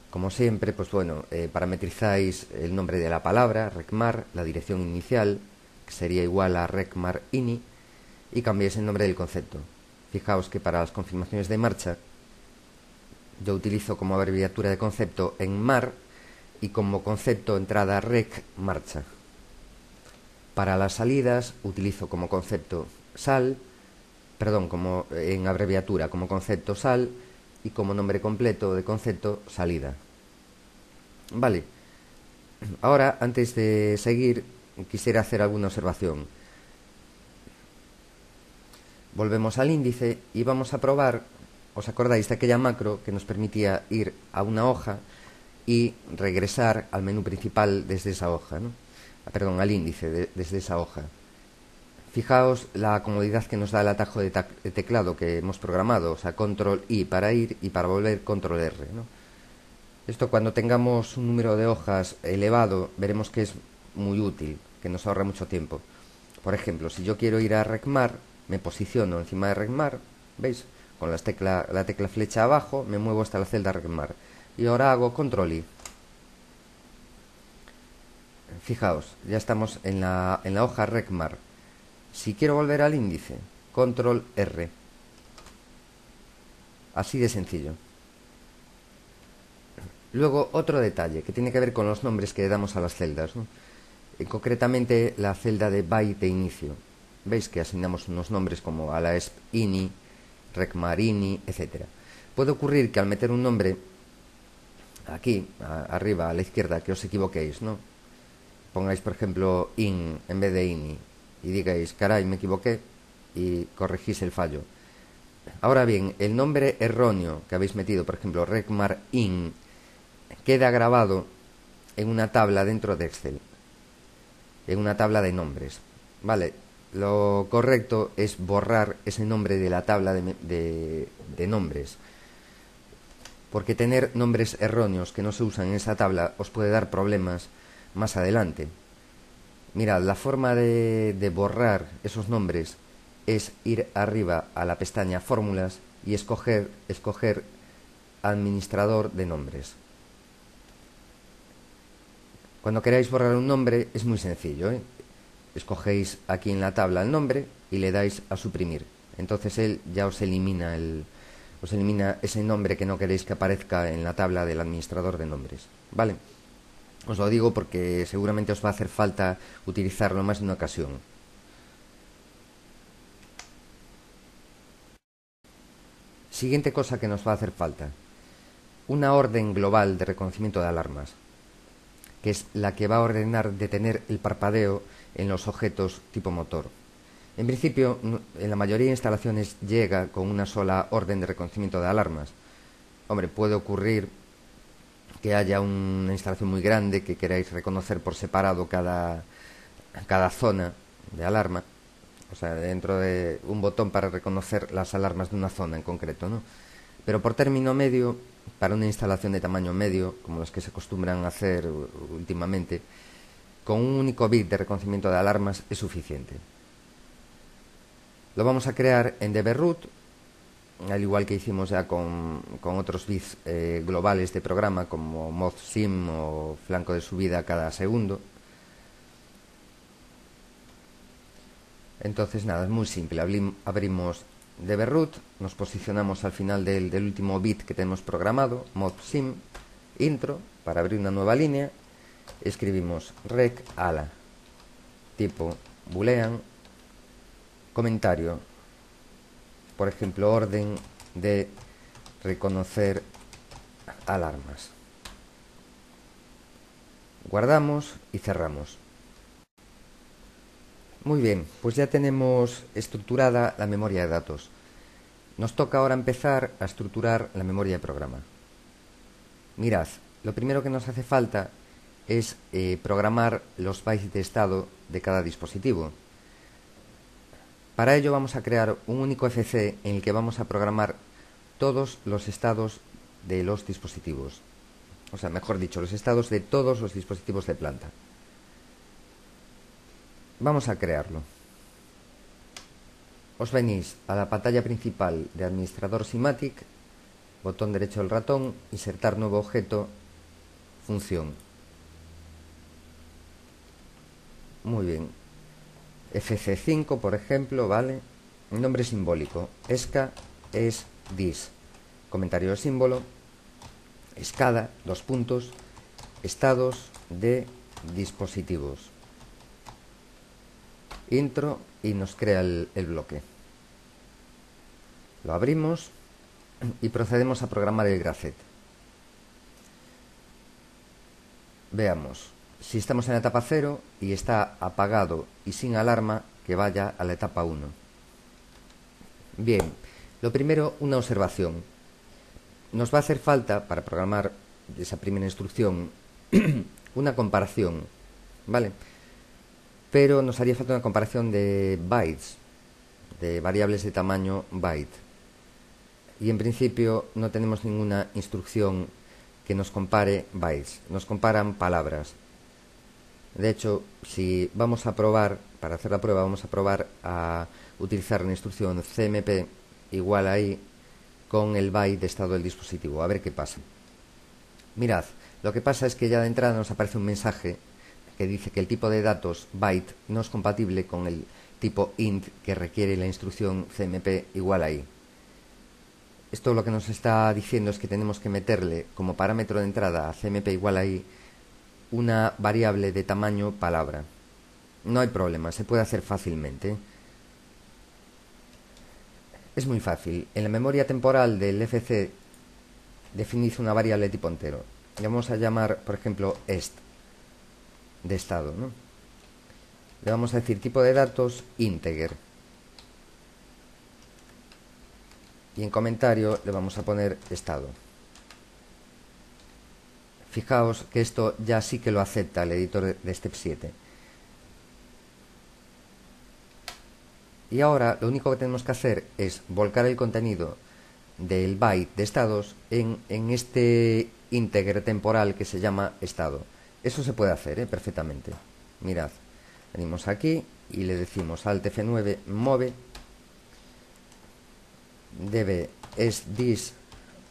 Como siempre, pues bueno, parametrizáis el nombre de la palabra, RECMAR, la dirección inicial, que sería igual a RECMAR INI, y cambiáis el nombre del concepto. Fijaos que para las confirmaciones de marcha yo utilizo como abreviatura de concepto en MAR y como concepto entrada REC marcha. Para las salidas utilizo como concepto SAL, como en abreviatura como concepto SAL y como nombre completo de concepto salida. Vale. Ahora, antes de seguir, quisiera hacer alguna observación. Volvemos al índice y vamos a probar. ¿Os acordáis de aquella macro que nos permitía ir a una hoja y regresar al menú principal desde esa hoja, ¿no? Perdón, al índice desde esa hoja? Fijaos la comodidad que nos da el atajo de teclado que hemos programado, o sea, control I para ir y para volver control R, ¿no? Esto cuando tengamos un número de hojas elevado veremos que es muy útil, que nos ahorra mucho tiempo. Por ejemplo, si yo quiero ir a Recmar, me posiciono encima de Recmar, ¿veis? Con la tecla flecha abajo me muevo hasta la celda Recmar. Y ahora hago control I. Fijaos, ya estamos en la hoja Recmar. Si quiero volver al índice, control R. Así de sencillo. Luego, otro detalle que tiene que ver con los nombres que le damos a las celdas, ¿no? Concretamente, la celda de byte de inicio. Veis que asignamos unos nombres como a la ESP INI, Recmar INI, etc. Puede ocurrir que al meter un nombre aquí, arriba, a la izquierda, que os equivoquéis, ¿no? Pongáis, por ejemplo, IN en vez de INI y digáis, caray, me equivoqué, y corregís el fallo. Ahora bien, el nombre erróneo que habéis metido, por ejemplo, Recmar IN, queda grabado en una tabla dentro de Excel, en una tabla de nombres. Vale, lo correcto es borrar ese nombre de la tabla de nombres, porque tener nombres erróneos que no se usan en esa tabla os puede dar problemas más adelante. Mirad, la forma de borrar esos nombres es ir arriba a la pestaña Fórmulas y escoger Administrador de nombres. Cuando queráis borrar un nombre es muy sencillo, ¿eh? Escogéis aquí en la tabla el nombre y le dais a suprimir. Entonces él ya os elimina ese nombre que no queréis que aparezca en la tabla del administrador de nombres. ¿Vale? Os lo digo porque seguramente os va a hacer falta utilizarlo más de una ocasión. Siguiente cosa que nos va a hacer falta. Una orden global de reconocimiento de alarmas, que es la que va a ordenar detener el parpadeo en los objetos tipo motor. En principio, en la mayoría de instalaciones llega con una sola orden de reconocimiento de alarmas. Hombre, puede ocurrir que haya una instalación muy grande que queráis reconocer por separado cada zona de alarma, o sea, dentro de un botón para reconocer las alarmas de una zona en concreto, ¿no? Pero por término medio, para una instalación de tamaño medio, como los que se acostumbran a hacer últimamente, con un único bit de reconocimiento de alarmas es suficiente. Lo vamos a crear en dbroot, al igual que hicimos ya con otros bits globales de programa como modsim o flanco de subida cada segundo. Entonces nada, es muy simple. Abrimos dbroot, nos posicionamos al final del último bit que tenemos programado, modsim, intro, para abrir una nueva línea, escribimos rec ala, tipo boolean, comentario, por ejemplo, orden de reconocer alarmas. Guardamos y cerramos. Muy bien, pues ya tenemos estructurada la memoria de datos. Nos toca ahora empezar a estructurar la memoria de programa. Mirad, lo primero que nos hace falta es programar los bytes de estado de cada dispositivo. Para ello vamos a crear un único FC en el que vamos a programar todos los estados de los dispositivos. O sea, mejor dicho, los estados de todos los dispositivos de planta. Vamos a crearlo. Os venís a la pantalla principal de administrador SIMATIC, botón derecho del ratón, insertar nuevo objeto, función. Muy bien. FC5, por ejemplo, ¿vale? Nombre simbólico. ESCA es dis. Comentario de símbolo. Escada, dos puntos. Estados de dispositivos. Intro y nos crea el bloque. Lo abrimos y procedemos a programar el gracet. Veamos. Si estamos en la etapa 0 y está apagado y sin alarma, que vaya a la etapa 1. Bien, lo primero, una observación. Nos va a hacer falta, para programar esa primera instrucción, una comparación, ¿vale? pero nos haría falta una comparación de bytes, de variables de tamaño byte. Y en principio no tenemos ninguna instrucción que nos compare bytes, nos comparan palabras. De hecho, si vamos a probar, para hacer la prueba, vamos a probar a utilizar la instrucción cmp igual a i con el byte de estado del dispositivo, a ver qué pasa. Mirad, lo que pasa es que ya de entrada nos aparece un mensaje que dice que el tipo de datos byte no es compatible con el tipo int que requiere la instrucción cmp igual a i. Esto lo que nos está diciendo es que tenemos que meterle como parámetro de entrada a cmp igual a i una variable de tamaño palabra. No hay problema, se puede hacer fácilmente. Es muy fácil. En la memoria temporal del FC definid una variable de tipo entero. Le vamos a llamar, por ejemplo, est, de estado, ¿no? Le vamos a decir tipo de datos integer. Y en comentario le vamos a poner estado. Fijaos que esto ya sí que lo acepta el editor de Step 7. Y ahora lo único que tenemos que hacer es volcar el contenido del byte de estados en este integer temporal que se llama estado. Eso se puede hacer perfectamente. Mirad, venimos aquí y le decimos alt F9 move db es this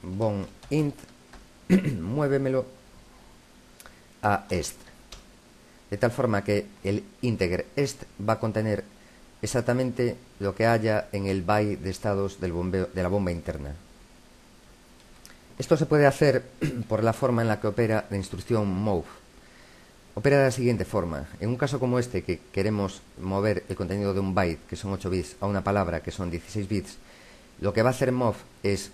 bon int muévemelo a est, de tal forma que el integer est va a contener exactamente lo que haya en el byte de estados del bombeo, de la bomba interna. Esto se puede hacer por la forma en la que opera la instrucción move. Opera de la siguiente forma. En un caso como este, que queremos mover el contenido de un byte, que son 8 bits, a una palabra, que son 16 bits, lo que va a hacer move es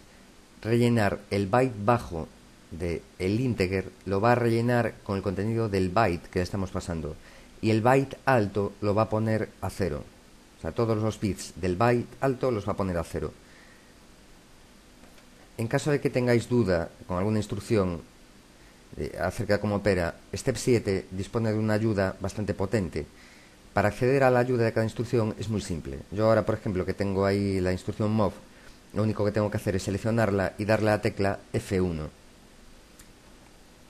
rellenar el byte bajo del integer, lo va a rellenar con el contenido del byte que le estamos pasando, y el byte alto lo va a poner a 0. O sea, todos los bits del byte alto los va a poner a 0. En caso de que tengáis duda con alguna instrucción acerca de cómo opera, Step 7 dispone de una ayuda bastante potente. Para acceder a la ayuda de cada instrucción es muy simple. Yo ahora, por ejemplo, que tengo ahí la instrucción move, lo único que tengo que hacer es seleccionarla y darle a la tecla F1.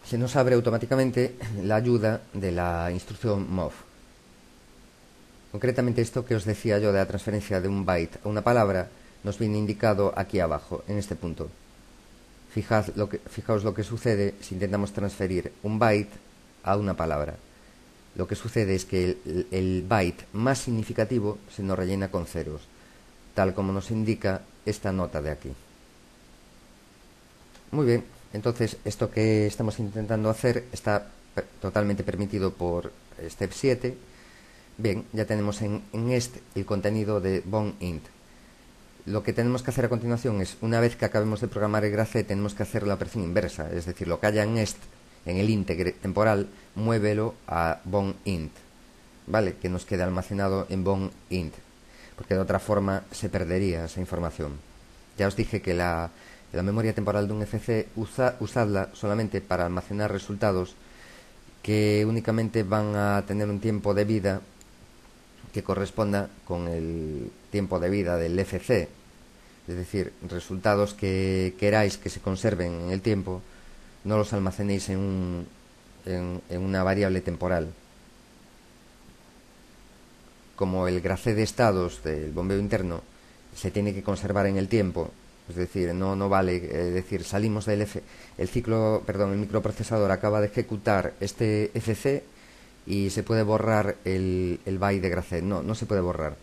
Se nos abre automáticamente la ayuda de la instrucción move. Concretamente esto que os decía yo de la transferencia de un byte a una palabra nos viene indicado aquí abajo, en este punto. Fijaos lo que sucede si intentamos transferir un byte a una palabra. Lo que sucede es que el byte más significativo se nos rellena con ceros, tal como nos indica esta nota de aquí. Muy bien, entonces esto que estamos intentando hacer está totalmente permitido por Step 7. Bien, ya tenemos en este el contenido de bon int. Lo que tenemos que hacer a continuación es, una vez que acabemos de programar el gracet, tenemos que hacer la operación inversa, es decir, lo que haya en en el integer temporal, muévelo a bon int, ¿vale? Que nos quede almacenado en bon int, porque de otra forma se perdería esa información. Ya os dije que la memoria temporal de un FC usadla solamente para almacenar resultados que únicamente van a tener un tiempo de vida que corresponda con el tiempo de vida del FC, es decir, resultados que queráis que se conserven en el tiempo, no los almacenéis en una variable temporal. Como el gracé de estados del bombeo interno se tiene que conservar en el tiempo, es decir, no vale decir salimos del el microprocesador acaba de ejecutar este FC y se puede borrar el byte de gracet. No se puede borrar.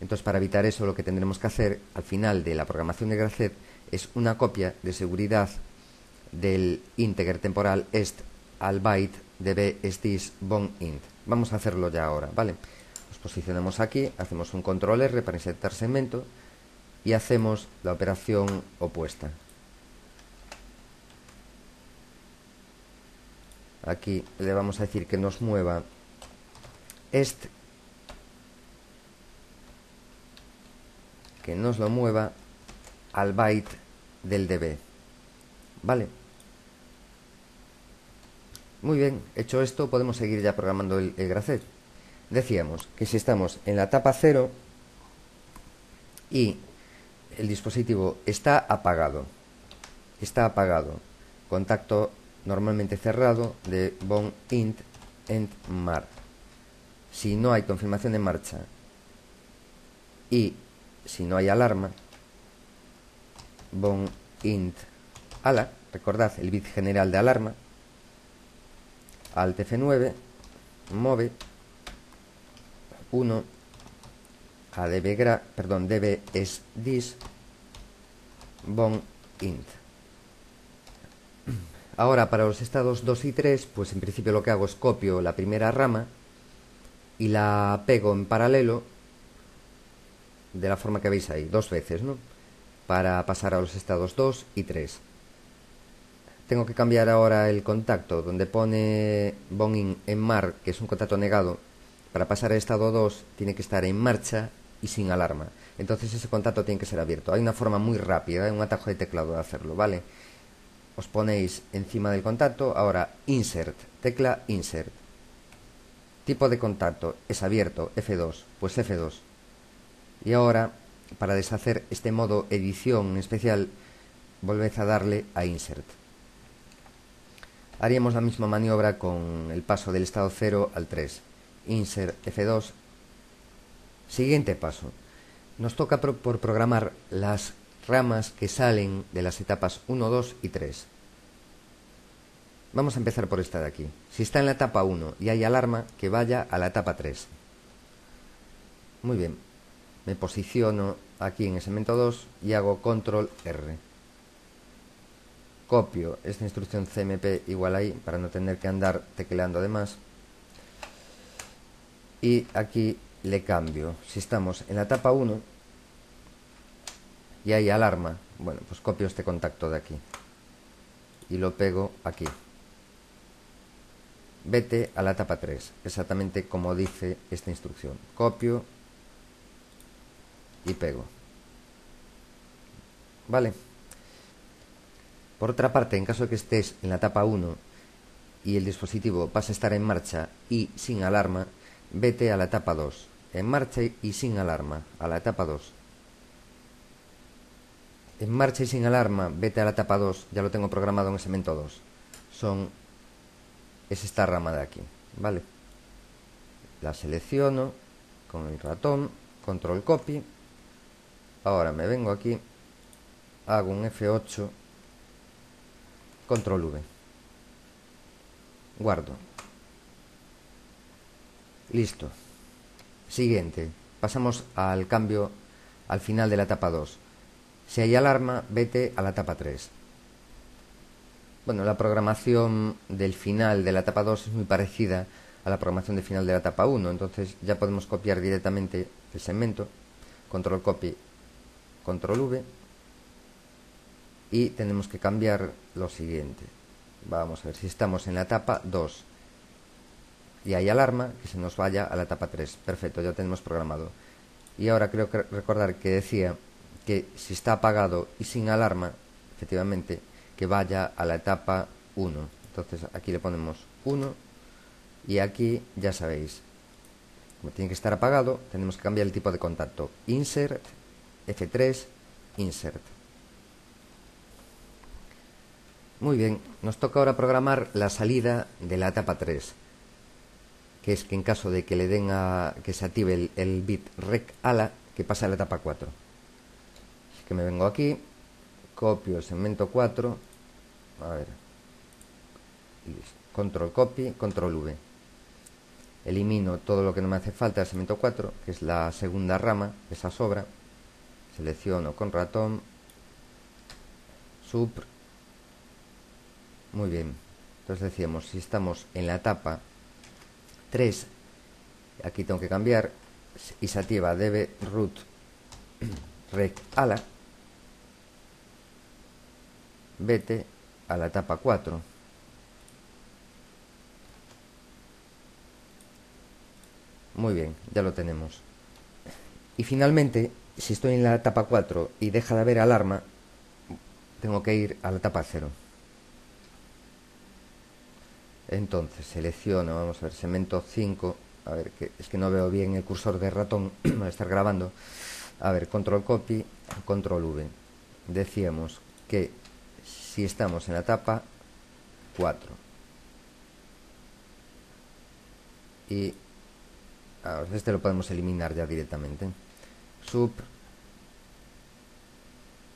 Entonces, para evitar eso, lo que tendremos que hacer al final de la programación de gracet es una copia de seguridad del integer temporal est al byte de b bon int. Vamos a hacerlo ya ahora, ¿vale? Nos posicionamos aquí, hacemos un control R para insertar segmento y hacemos la operación opuesta. Aquí le vamos a decir que nos mueva est, que nos lo mueva al byte del db, ¿vale? Muy bien, hecho esto podemos seguir ya programando el gracet. Decíamos que si estamos en la etapa 0 y el dispositivo está apagado, contacto normalmente cerrado de bon int end mar. Si no hay confirmación de marcha y si no hay alarma, bon int ala, recordad el bit general de alarma, alt F9, move 1 a db es dis bon int. Ahora para los estados 2 y 3, pues en principio lo que hago es copio la primera rama y la pego en paralelo de la forma que veis ahí, dos veces, ¿no? Para pasar a los estados 2 y 3. Tengo que cambiar ahora el contacto donde pone bon in en mar, que es un contacto negado. Para pasar al estado 2 tiene que estar en marcha y sin alarma. Entonces ese contacto tiene que ser abierto. Hay una forma muy rápida, un atajo de teclado de hacerlo, ¿vale? Os ponéis encima del contacto, ahora insert, tecla insert. Tipo de contacto es abierto, F2, pues F2. Y ahora, para deshacer este modo edición especial, volved a darle a insert. Haríamos la misma maniobra con el paso del estado 0 al 3. Insert F2. Siguiente paso. Nos toca por programar las ramas que salen de las etapas 1, 2 y 3. Vamos a empezar por esta de aquí. Si está en la etapa 1 y hay alarma, que vaya a la etapa 3. Muy bien. Me posiciono aquí en el segmento 2 y hago control R. Copio esta instrucción CMP igual ahí para no tener que andar tecleando además. Y aquí le cambio. Si estamos en la etapa 1 y hay alarma, bueno, pues copio este contacto de aquí y lo pego aquí. Vete a la etapa 3, exactamente como dice esta instrucción. Copio y pego. Vale. Por otra parte, en caso de que estés en la etapa 1 y el dispositivo pase a estar en marcha y sin alarma, vete a la etapa 2. En marcha y sin alarma, a la etapa 2. En marcha y sin alarma, vete a la etapa 2. Ya lo tengo programado en el segmento 2. Es esta rama de aquí, ¿vale? La selecciono con el ratón, control copy. Ahora me vengo aquí, hago un F8, control V. Guardo. Listo. Siguiente. Pasamos al cambio al final de la etapa 2. Si hay alarma, vete a la etapa 3. Bueno, la programación del final de la etapa 2 es muy parecida a la programación del final de la etapa 1. Entonces ya podemos copiar directamente el segmento. Control copy, control V. Y tenemos que cambiar lo siguiente. Vamos a ver si estamos en la etapa 2 y hay alarma, que se nos vaya a la etapa 3. Perfecto, ya lo tenemos programado. Y ahora creo que recordar que decía que si está apagado y sin alarma, efectivamente, que vaya a la etapa 1. Entonces aquí le ponemos 1 y aquí ya sabéis, como tiene que estar apagado, tenemos que cambiar el tipo de contacto. Insert, F3, insert. Muy bien, nos toca ahora programar la salida de la etapa 3, que es que en caso de que le den a que se active el bit rec ala, que pasa a la etapa 4. Así que me vengo aquí, copio el segmento 4, a ver, control copy, control V. Elimino todo lo que no me hace falta del segmento 4, que es la segunda rama, esa sobra. Selecciono con ratón, sub. Muy bien. Entonces decíamos, si estamos en la etapa 3, aquí tengo que cambiar, y se activa db root rec ala, vete a la etapa 4. Muy bien, ya lo tenemos. Y finalmente, si estoy en la etapa 4 y deja de haber alarma, tengo que ir a la etapa 0. Entonces selecciono, vamos a ver, segmento 5, A ver, que es que no veo bien el cursor de ratón al estar grabando. A ver, control copy, control V. Decíamos que si estamos en la etapa 4 y este lo podemos eliminar ya directamente. Sub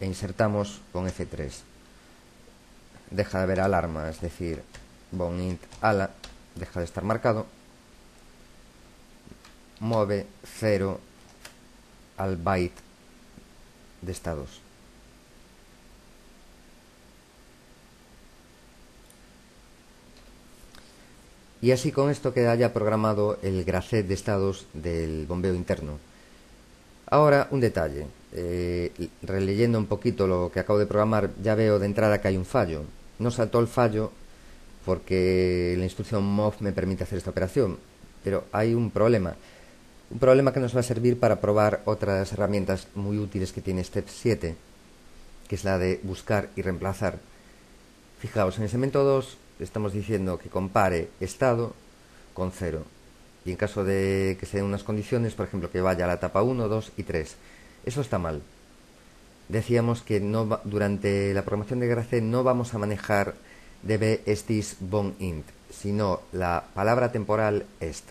e insertamos con F3. Deja de haber alarma, es decir, bound.int ala deja de estar marcado. Mueve 0 al byte de estados. Y así con esto queda ya programado el gracet de estados del bombeo interno. Ahora un detalle. Releyendo un poquito lo que acabo de programar, ya veo de entrada que hay un fallo. No saltó el fallo porque la instrucción mov me permite hacer esta operación, pero hay un problema. Un problema que nos va a servir para probar otras herramientas muy útiles que tiene Step 7, que es la de buscar y reemplazar. Fijaos, en el segmento 2 estamos diciendo que compare estado con 0. Y en caso de que se den unas condiciones, por ejemplo, que vaya a la etapa 1, 2 y 3. Eso está mal. Decíamos que durante la programación de gracet no vamos a manejar db_int, sino la palabra temporal est.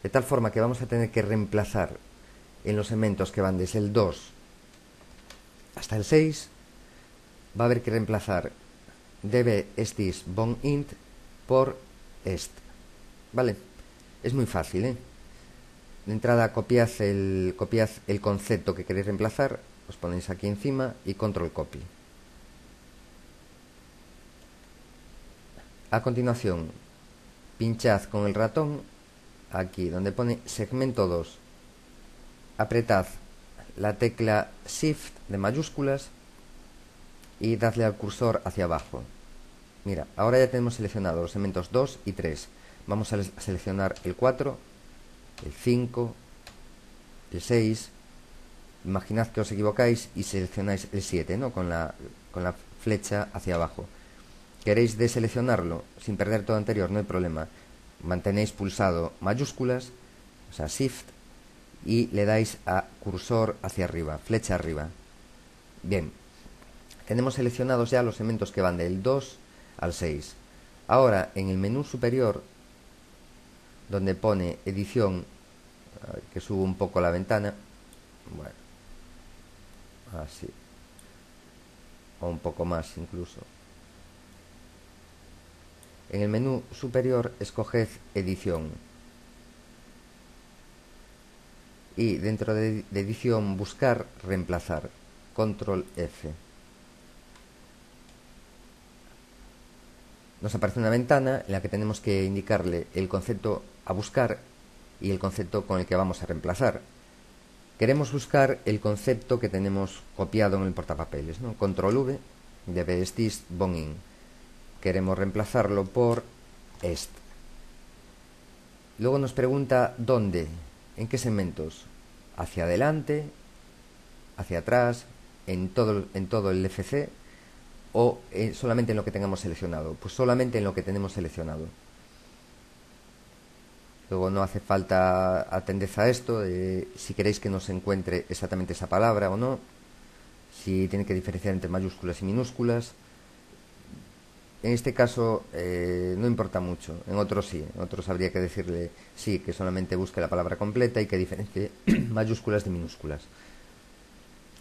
De tal forma que vamos a tener que reemplazar en los segmentos que van desde el 2 hasta el 6, va a haber que reemplazar db_int por est. ¿Vale? Es muy fácil, ¿eh? De entrada copiad el concepto que queréis reemplazar, os ponéis aquí encima y control copy. A continuación, pinchad con el ratón aquí donde pone segmento 2. Apretad la tecla Shift de mayúsculas y dadle al cursor hacia abajo. Mira, ahora ya tenemos seleccionados los segmentos 2 y 3. Vamos a seleccionar el 4, el 5, el 6. Imaginad que os equivocáis y seleccionáis el 7, ¿no? Con la flecha hacia abajo. ¿Queréis deseleccionarlo sin perder todo anterior? No hay problema. Mantenéis pulsado mayúsculas, o sea, Shift, y le dais a cursor hacia arriba, flecha arriba. Bien, tenemos seleccionados ya los segmentos que van del 2 al 6. Ahora, en el menú superior, donde pone edición, a ver, que subo un poco la ventana, bueno, así, o un poco más incluso. En el menú superior escoged edición y dentro de edición buscar reemplazar, control F. Nos aparece una ventana en la que tenemos que indicarle el concepto a buscar y el concepto con el que vamos a reemplazar. Queremos buscar el concepto que tenemos copiado en el portapapeles, ¿no? Control V, db_int. Queremos reemplazarlo por est. Luego nos pregunta dónde, en qué segmentos, hacia adelante, hacia atrás, en todo el FC, o solamente en lo que tengamos seleccionado. Pues solamente en lo que tenemos seleccionado. Luego no hace falta atender a esto, si queréis que nos encuentre exactamente esa palabra o no, si tiene que diferenciar entre mayúsculas y minúsculas. En este caso no importa mucho, en otros sí, en otros habría que decirle sí, que solamente busque la palabra completa y que diferencie mayúsculas de minúsculas.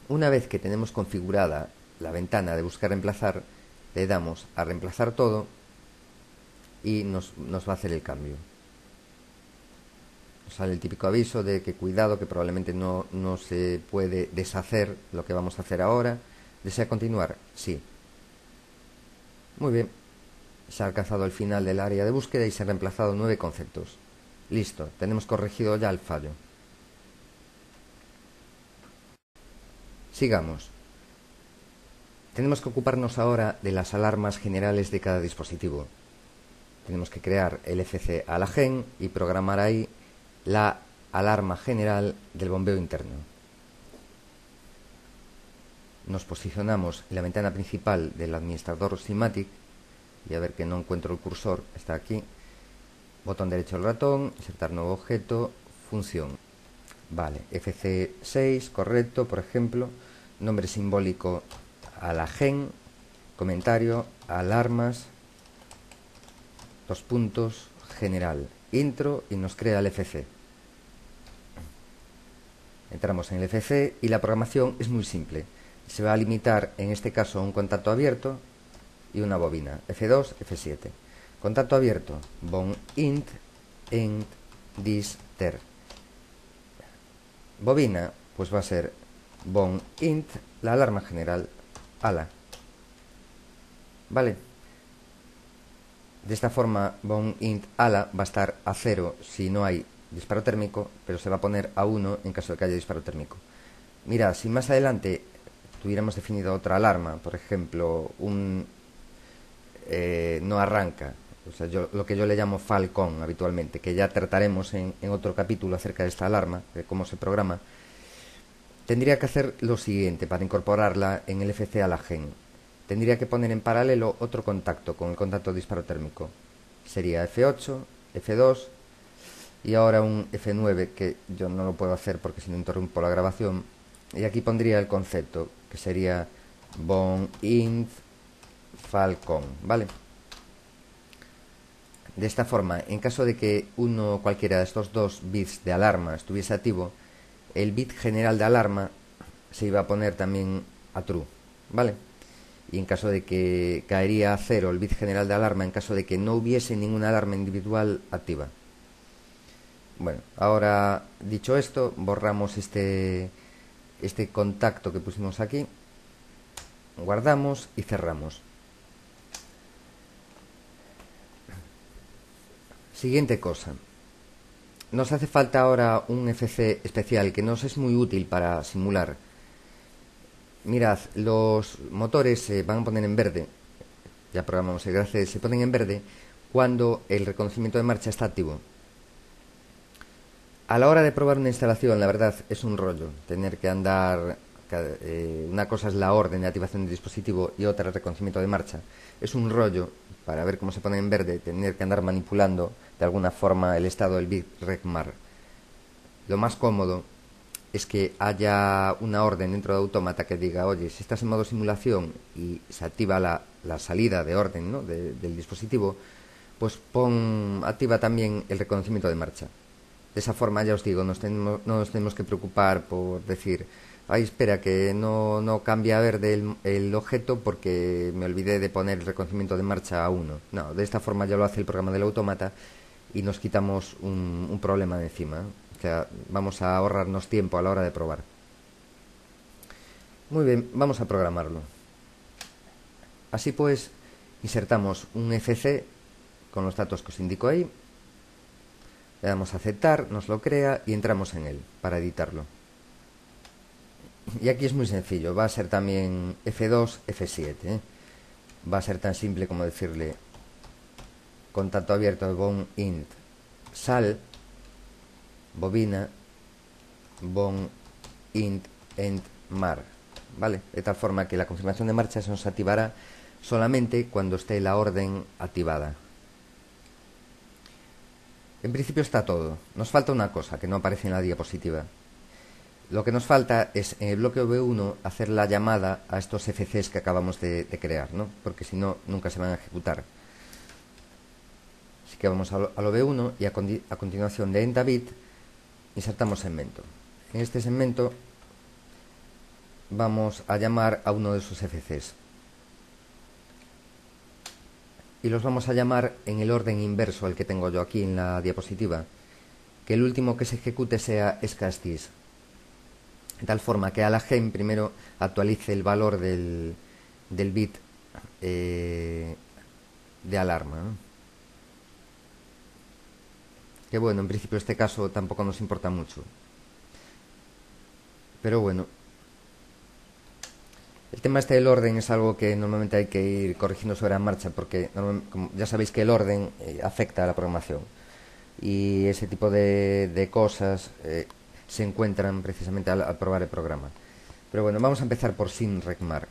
Una vez que tenemos configurada la ventana de buscar reemplazar, le damos a reemplazar todo y nos va a hacer el cambio. Nos sale el típico aviso de que cuidado, que probablemente no se puede deshacer lo que vamos a hacer ahora. ¿Desea continuar? Sí. Muy bien, se ha alcanzado el final del área de búsqueda y se han reemplazado 9 conceptos. Listo, tenemos corregido ya el fallo. Sigamos. Tenemos que ocuparnos ahora de las alarmas generales de cada dispositivo. Tenemos que crear el FC a la gen y programar ahí la alarma general del bombeo interno. Nos posicionamos en la ventana principal del administrador SIMATIC y a ver que no encuentro el cursor, está aquí. botón derecho del ratón, insertar nuevo objeto, función. Vale, FC6, correcto, por ejemplo, nombre simbólico a la gen, comentario, alarmas, dos puntos, general, intro, y nos crea el FC. Entramos en el FC y la programación es muy simple. Se va a limitar en este caso a un contacto abierto y una bobina, F2, F7. Contacto abierto, bon int end this ter. Bobina, pues va a ser bon int, la alarma general, ala. ¿Vale? De esta forma, bon int ala va a estar a 0 si no hay disparo térmico, pero se va a poner a 1 en caso de que haya disparo térmico. Mira, si más adelante tuviéramos definido otra alarma, por ejemplo, no arranca, o sea, lo que yo le llamo falcon habitualmente, que ya trataremos en otro capítulo acerca de esta alarma, de cómo se programa, tendría que hacer lo siguiente para incorporarla en el FC a la gen. Tendría que poner en paralelo otro contacto con el contacto de disparo térmico. Sería F8, F2 y ahora un F9, que yo no lo puedo hacer porque si no interrumpo la grabación. Y aquí pondría el concepto, que sería bon int falcon, ¿vale? De esta forma, en caso de que uno cualquiera de estos dos bits de alarma estuviese activo, el bit general de alarma se iba a poner también a true, ¿vale? Y en caso de que caería a 0 el bit general de alarma en caso de que no hubiese ninguna alarma individual activa. Bueno, ahora dicho esto, borramos este contacto que pusimos aquí, guardamos y cerramos. Siguiente cosa. Nos hace falta ahora un FC especial que nos es muy útil para simular. Mirad, los motores se van a poner en verde, ya programamos el grafo, se ponen en verde cuando el reconocimiento de marcha está activo. A la hora de probar una instalación, la verdad, es un rollo tener que andar. Una cosa es la orden de activación del dispositivo y otra el reconocimiento de marcha. Es un rollo para ver cómo se pone en verde, tener que andar manipulando de alguna forma el estado del bit regmar. Lo más cómodo es que haya una orden dentro de Autómata que diga, oye, si estás en modo simulación y se activa la salida de orden, ¿no?, del dispositivo, pues activa también el reconocimiento de marcha. De esa forma, ya os digo, no nos tenemos que preocupar por decir, ay, espera, que no cambia a verde el objeto porque me olvidé de poner el reconocimiento de marcha a 1. No, de esta forma ya lo hace el programa del Autómata y nos quitamos un problema de encima. O sea, vamos a ahorrarnos tiempo a la hora de probar. Muy bien, vamos a programarlo. Así pues, insertamos un FC con los datos que os indico ahí. Le damos a aceptar, nos lo crea y entramos en él para editarlo. Y aquí es muy sencillo, va a ser también F2, F7, ¿eh? Va a ser tan simple como decirle contacto abierto de bon int sal, bobina, bon int end mar, ¿vale? De tal forma que la confirmación de marcha se nos activará solamente cuando esté la orden activada. En principio está todo. Nos falta una cosa que no aparece en la diapositiva. Lo que nos falta es en el bloque V1 hacer la llamada a estos FCs que acabamos de crear, ¿no? Porque si no, nunca se van a ejecutar. Así que vamos a lo V1 y a continuación de endabit insertamos segmento. En este segmento vamos a llamar a uno de esos FCs. Y los vamos a llamar en el orden inverso al que tengo yo aquí en la diapositiva. Que el último que se ejecute sea scastis. De tal forma que a la gen primero actualice el valor del bit de alarma, ¿no? Que bueno, en principio este caso tampoco nos importa mucho. Pero bueno, el tema este del orden es algo que normalmente hay que ir corrigiendo sobre la marcha porque como ya sabéis que el orden afecta a la programación. Y ese tipo de cosas se encuentran precisamente al probar el programa. Pero bueno, vamos a empezar por sin regmar.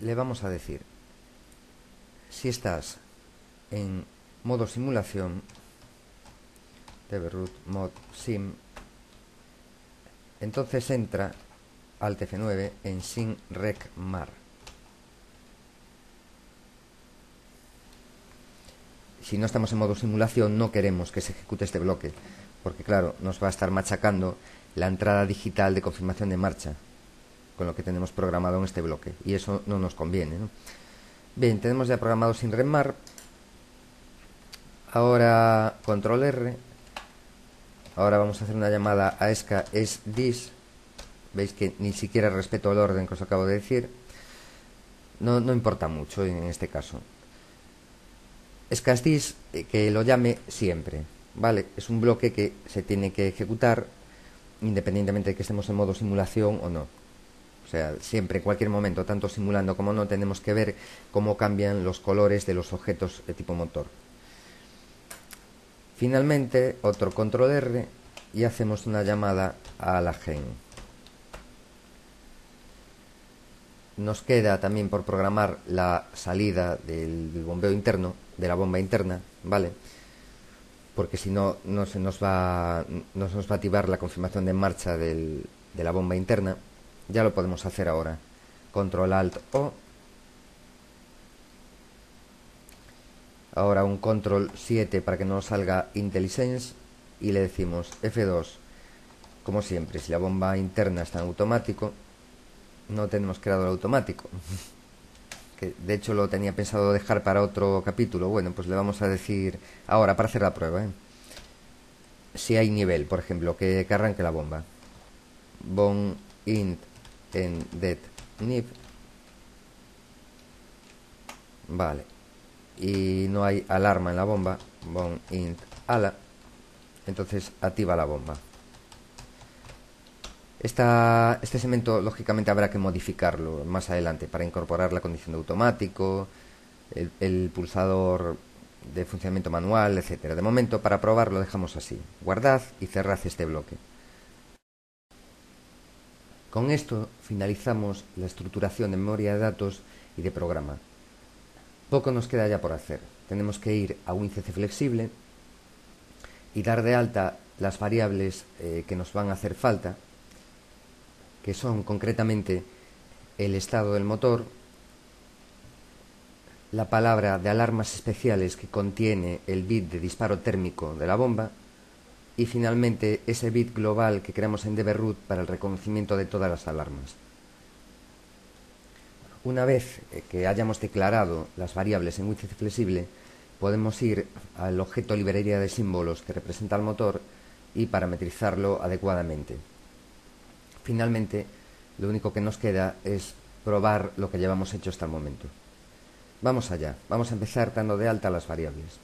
Le vamos a decir, si estás en modo simulación, dbroot mod sim, entonces entra Alt F9 en sin rec mar. Si no estamos en modo simulación, no queremos que se ejecute este bloque, porque claro, nos va a estar machacando la entrada digital de confirmación de marcha con lo que tenemos programado en este bloque, y eso no nos conviene, ¿no? Bien, tenemos ya programado sin remar. Ahora control R. Ahora vamos a hacer una llamada a esca sdis. Veis que ni siquiera respeto el orden que os acabo de decir. No importa mucho en este caso. Escasdis, que lo llame siempre, ¿vale? Es un bloque que se tiene que ejecutar independientemente de que estemos en modo simulación o no. O sea, siempre, en cualquier momento, tanto simulando como no, tenemos que ver cómo cambian los colores de los objetos de tipo motor. Finalmente, otro control R y hacemos una llamada a la gen. Nos queda también por programar la salida del bombeo interno, de la bomba interna, ¿vale? Porque si no, no nos va a activar la confirmación de marcha de la bomba interna. Ya lo podemos hacer ahora. Control Alt O. Ahora un control 7 para que no nos salga IntelliSense. Y le decimos F2. Como siempre, si la bomba interna está en automático, no tenemos creado el automático. Que de hecho lo tenía pensado dejar para otro capítulo. Bueno, pues le vamos a decir ahora para hacer la prueba, ¿eh? Si hay nivel, por ejemplo, que arranque la bomba. Bon int en det nib. Vale. Y no hay alarma en la bomba. Bon int ala. Entonces activa la bomba. Este segmento lógicamente habrá que modificarlo más adelante para incorporar la condición de automático, el pulsador de funcionamiento manual, etcétera. De momento, para probar, lo dejamos así. Guardad y cerrad este bloque. Con esto finalizamos la estructuración de memoria de datos y de programa. Poco nos queda ya por hacer. Tenemos que ir a WinCC flexible y dar de alta las variables que nos van a hacer falta, que son concretamente el estado del motor, la palabra de alarmas especiales que contiene el bit de disparo térmico de la bomba y finalmente ese bit global que creamos en dbroot para el reconocimiento de todas las alarmas. Una vez que hayamos declarado las variables en WinCC flexible, podemos ir al objeto librería de símbolos que representa el motor y parametrizarlo adecuadamente. Finalmente, lo único que nos queda es probar lo que llevamos hecho hasta el momento. Vamos allá, vamos a empezar dando de alta las variables.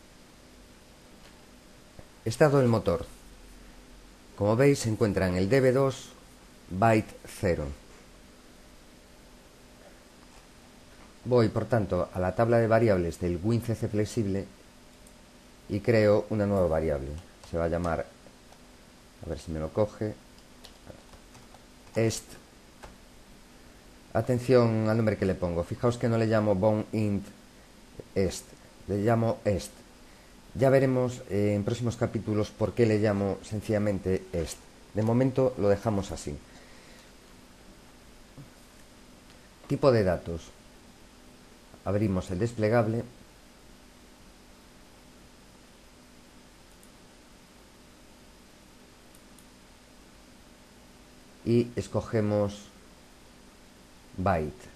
Estado del motor. Como veis, se encuentra en el db2 byte 0. Voy, por tanto, a la tabla de variables del WinCC flexible y creo una nueva variable. Se va a llamar, a ver si me lo coge, est. Atención al nombre que le pongo. Fijaos que no le llamo bon int est, le llamo est. Ya veremos en próximos capítulos por qué le llamo sencillamente est. De momento lo dejamos así. Tipo de datos. Abrimos el desplegable. Y escogemos byte.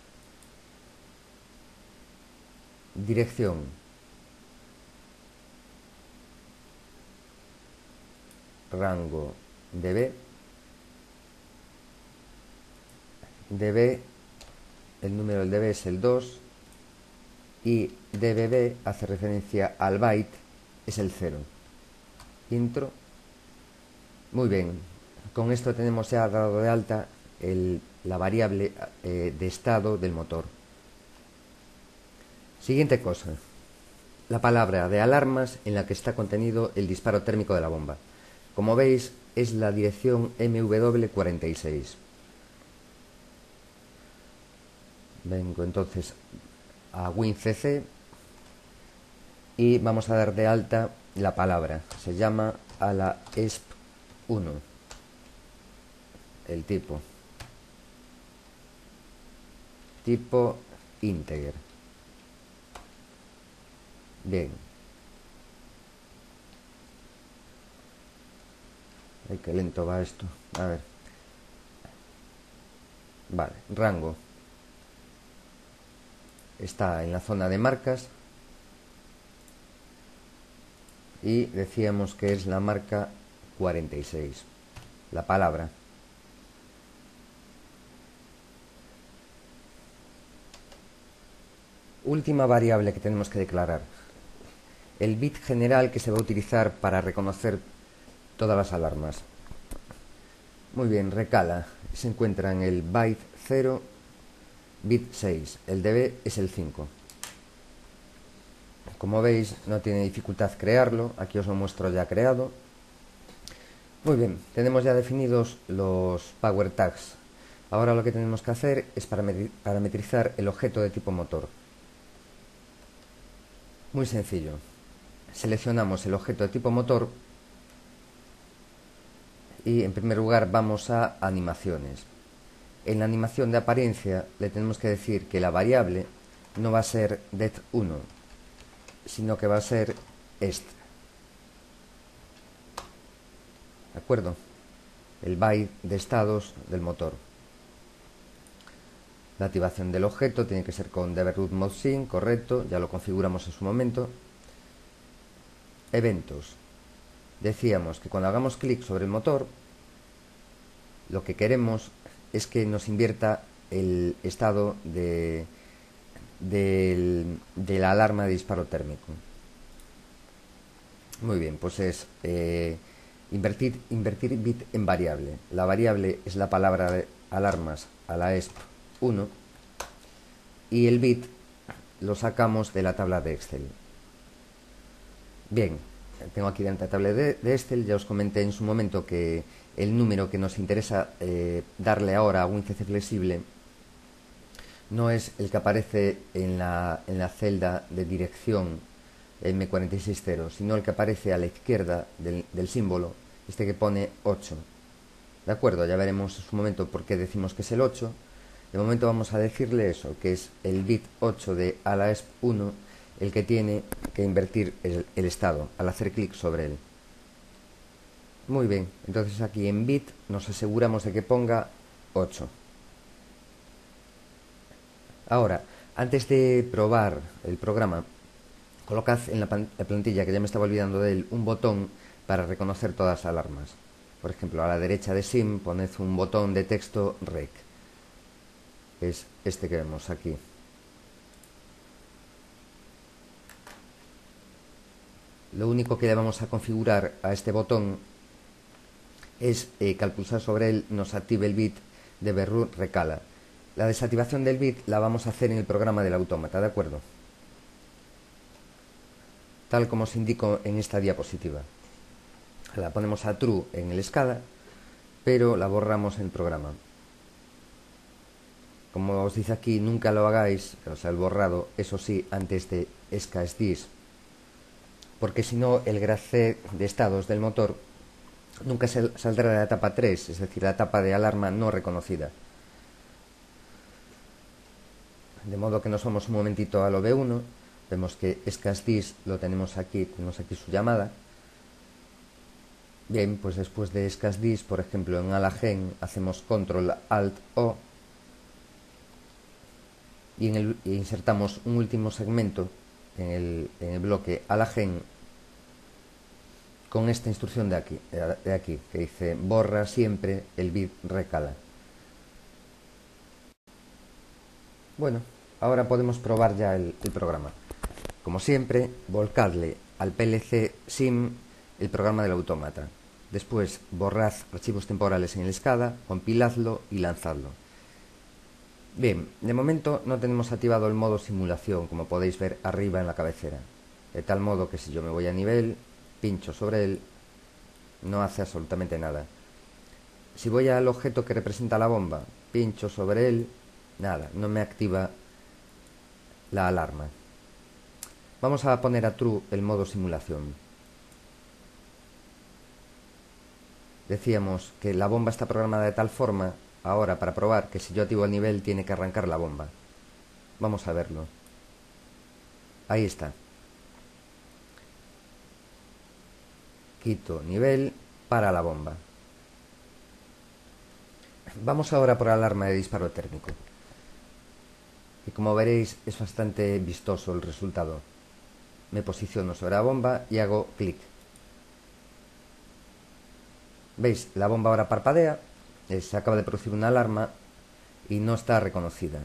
Dirección. Rango db. db, el número del db es el 2 y dbb hace referencia al byte, es el 0. Intro. Muy bien, con esto tenemos ya dado de alta la variable de estado del motor. Siguiente cosa, la palabra de alarmas en la que está contenido el disparo térmico de la bomba. Como veis, es la dirección MW46. Vengo entonces a WinCC y vamos a dar de alta la palabra. Se llama AlaESP1, el tipo integer. Bien. Ay, qué lento va esto. A ver. Vale, rango. Está en la zona de marcas. Y decíamos que es la marca 46. La palabra. Última variable que tenemos que declarar. El bit general que se va a utilizar para reconocer todas las alarmas. Muy bien, recala. Se encuentra en el byte 0, bit 6. El de B es el 5. Como veis, no tiene dificultad crearlo. Aquí os lo muestro ya creado. Muy bien, tenemos ya definidos los power tags. Ahora lo que tenemos que hacer es parametrizar el objeto de tipo motor. Muy sencillo. Seleccionamos el objeto de tipo motor y en primer lugar vamos a animaciones. En la animación de apariencia le tenemos que decir que la variable no va a ser det1, sino que va a ser est. ¿De acuerdo? El byte de estados del motor. La activación del objeto tiene que ser con dev_root_mode_syn, correcto, ya lo configuramos en su momento. Eventos. Decíamos que cuando hagamos clic sobre el motor, lo que queremos es que nos invierta el estado de la alarma de disparo térmico. Muy bien, pues es invertir bit en variable. La variable es la palabra de alarmas AlaESP1 y el bit lo sacamos de la tabla de Excel. Bien, tengo aquí dentro la tabla de Excel. Ya os comenté en su momento que el número que nos interesa darle ahora a un ICC flexible no es el que aparece en la celda de dirección M460, sino el que aparece a la izquierda del símbolo, este que pone 8. ¿De acuerdo? Ya veremos en su momento por qué decimos que es el 8. De momento vamos a decirle eso, que es el bit 8 de AlaESP1 el que tiene que invertir el estado al hacer clic sobre él. Muy bien, entonces aquí en bit nos aseguramos de que ponga 8. Ahora, antes de probar el programa, colocad en la plantilla, que ya me estaba olvidando de él, un botón para reconocer todas las alarmas. Por ejemplo, a la derecha de SIM poned un botón de texto REC. Es este que vemos aquí. Lo único que le vamos a configurar a este botón es que al pulsar sobre él nos active el bit de dev_root recala. La desactivación del bit la vamos a hacer en el programa del autómata, ¿de acuerdo? Tal como os indico en esta diapositiva. La ponemos a true en el SCADA, pero la borramos en el programa. Como os dice aquí, nunca lo hagáis, o sea, el borrado, eso sí, antes de SCASDIS, porque si no, el graph de estados del motor nunca saldrá de la etapa 3, es decir, la etapa de alarma no reconocida. De modo que nos vamos un momentito al OV1, vemos que SCASDIS lo tenemos aquí su llamada. Bien, pues después de SCASDIS, por ejemplo, en AlaGen hacemos Control-Alt-O y insertamos un último segmento en el bloque AlaGen con esta instrucción de aquí, que dice borra siempre el bit recala. Bueno, ahora podemos probar ya el programa. Como siempre, volcadle al PLC SIM el programa del autómata. Después, borrad archivos temporales en el SCADA, compiladlo y lanzadlo. Bien, de momento no tenemos activado el modo simulación, como podéis ver arriba en la cabecera. De tal modo que si yo me voy a nivel, pincho sobre él, no hace absolutamente nada. Si voy al objeto que representa la bomba, pincho sobre él, nada, no me activa la alarma. Vamos a poner a true el modo simulación. Decíamos que la bomba está programada de tal forma, ahora para probar, que si yo activo el nivel tiene que arrancar la bomba. Vamos a verlo. Ahí está. Quito nivel para la bomba. Vamos ahora por la alarma de disparo térmico. Y como veréis es bastante vistoso el resultado. Me posiciono sobre la bomba y hago clic. ¿Veis? La bomba ahora parpadea, se acaba de producir una alarma y no está reconocida.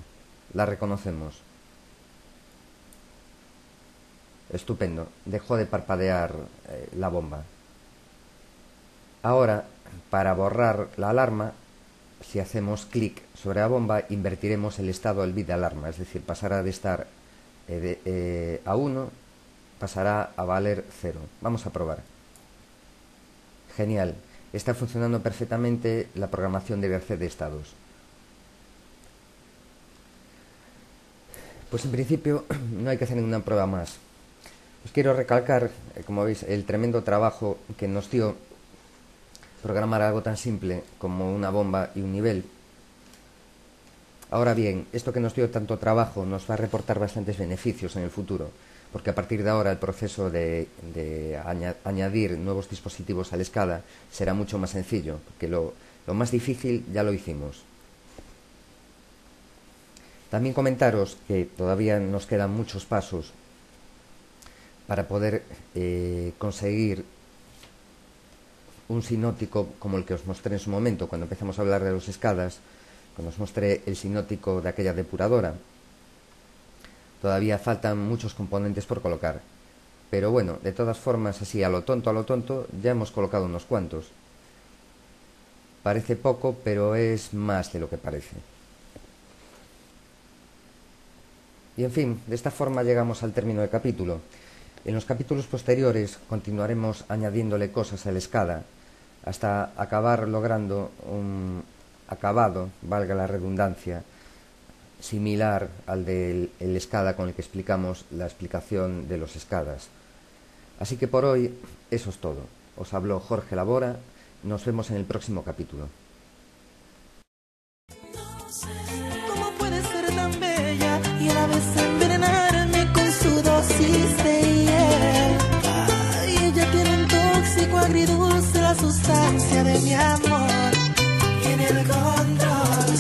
La reconocemos. Estupendo, dejó de parpadear la bomba. Ahora, para borrar la alarma, si hacemos clic sobre la bomba, invertiremos el estado del bit de alarma, es decir, pasará de estar a 1, pasará a valer 0. Vamos a probar. Genial, está funcionando perfectamente la programación de VRC de estados. Pues en principio no hay que hacer ninguna prueba más. Os quiero recalcar, como veis, el tremendo trabajo que nos dio programar algo tan simple como una bomba y un nivel. Ahora bien, esto que nos dio tanto trabajo nos va a reportar bastantes beneficios en el futuro, porque a partir de ahora el proceso de añadir nuevos dispositivos al SCADA será mucho más sencillo, porque lo más difícil ya lo hicimos. También comentaros que todavía nos quedan muchos pasos para poder conseguir un sinóptico como el que os mostré en su momento cuando empezamos a hablar de los SCADAs, cuando os mostré el sinóptico de aquella depuradora. Todavía faltan muchos componentes por colocar, pero bueno, de todas formas, así a lo tonto, ya hemos colocado unos cuantos. Parece poco, pero es más de lo que parece. Y en fin, de esta forma llegamos al término del capítulo. En los capítulos posteriores continuaremos añadiéndole cosas al SCADA hasta acabar logrando un acabado, valga la redundancia, similar al del SCADA con el que explicamos la explicación de los SCADAs. Así que por hoy eso es todo. Os habló Jorge Labora. Nos vemos en el próximo capítulo. No sé cómo puede ser tan bella y a la vez envenenarme con su dosis de hiel. Ay, ella tiene un tóxico agridulce, la sustancia de mi amor. Y en el control,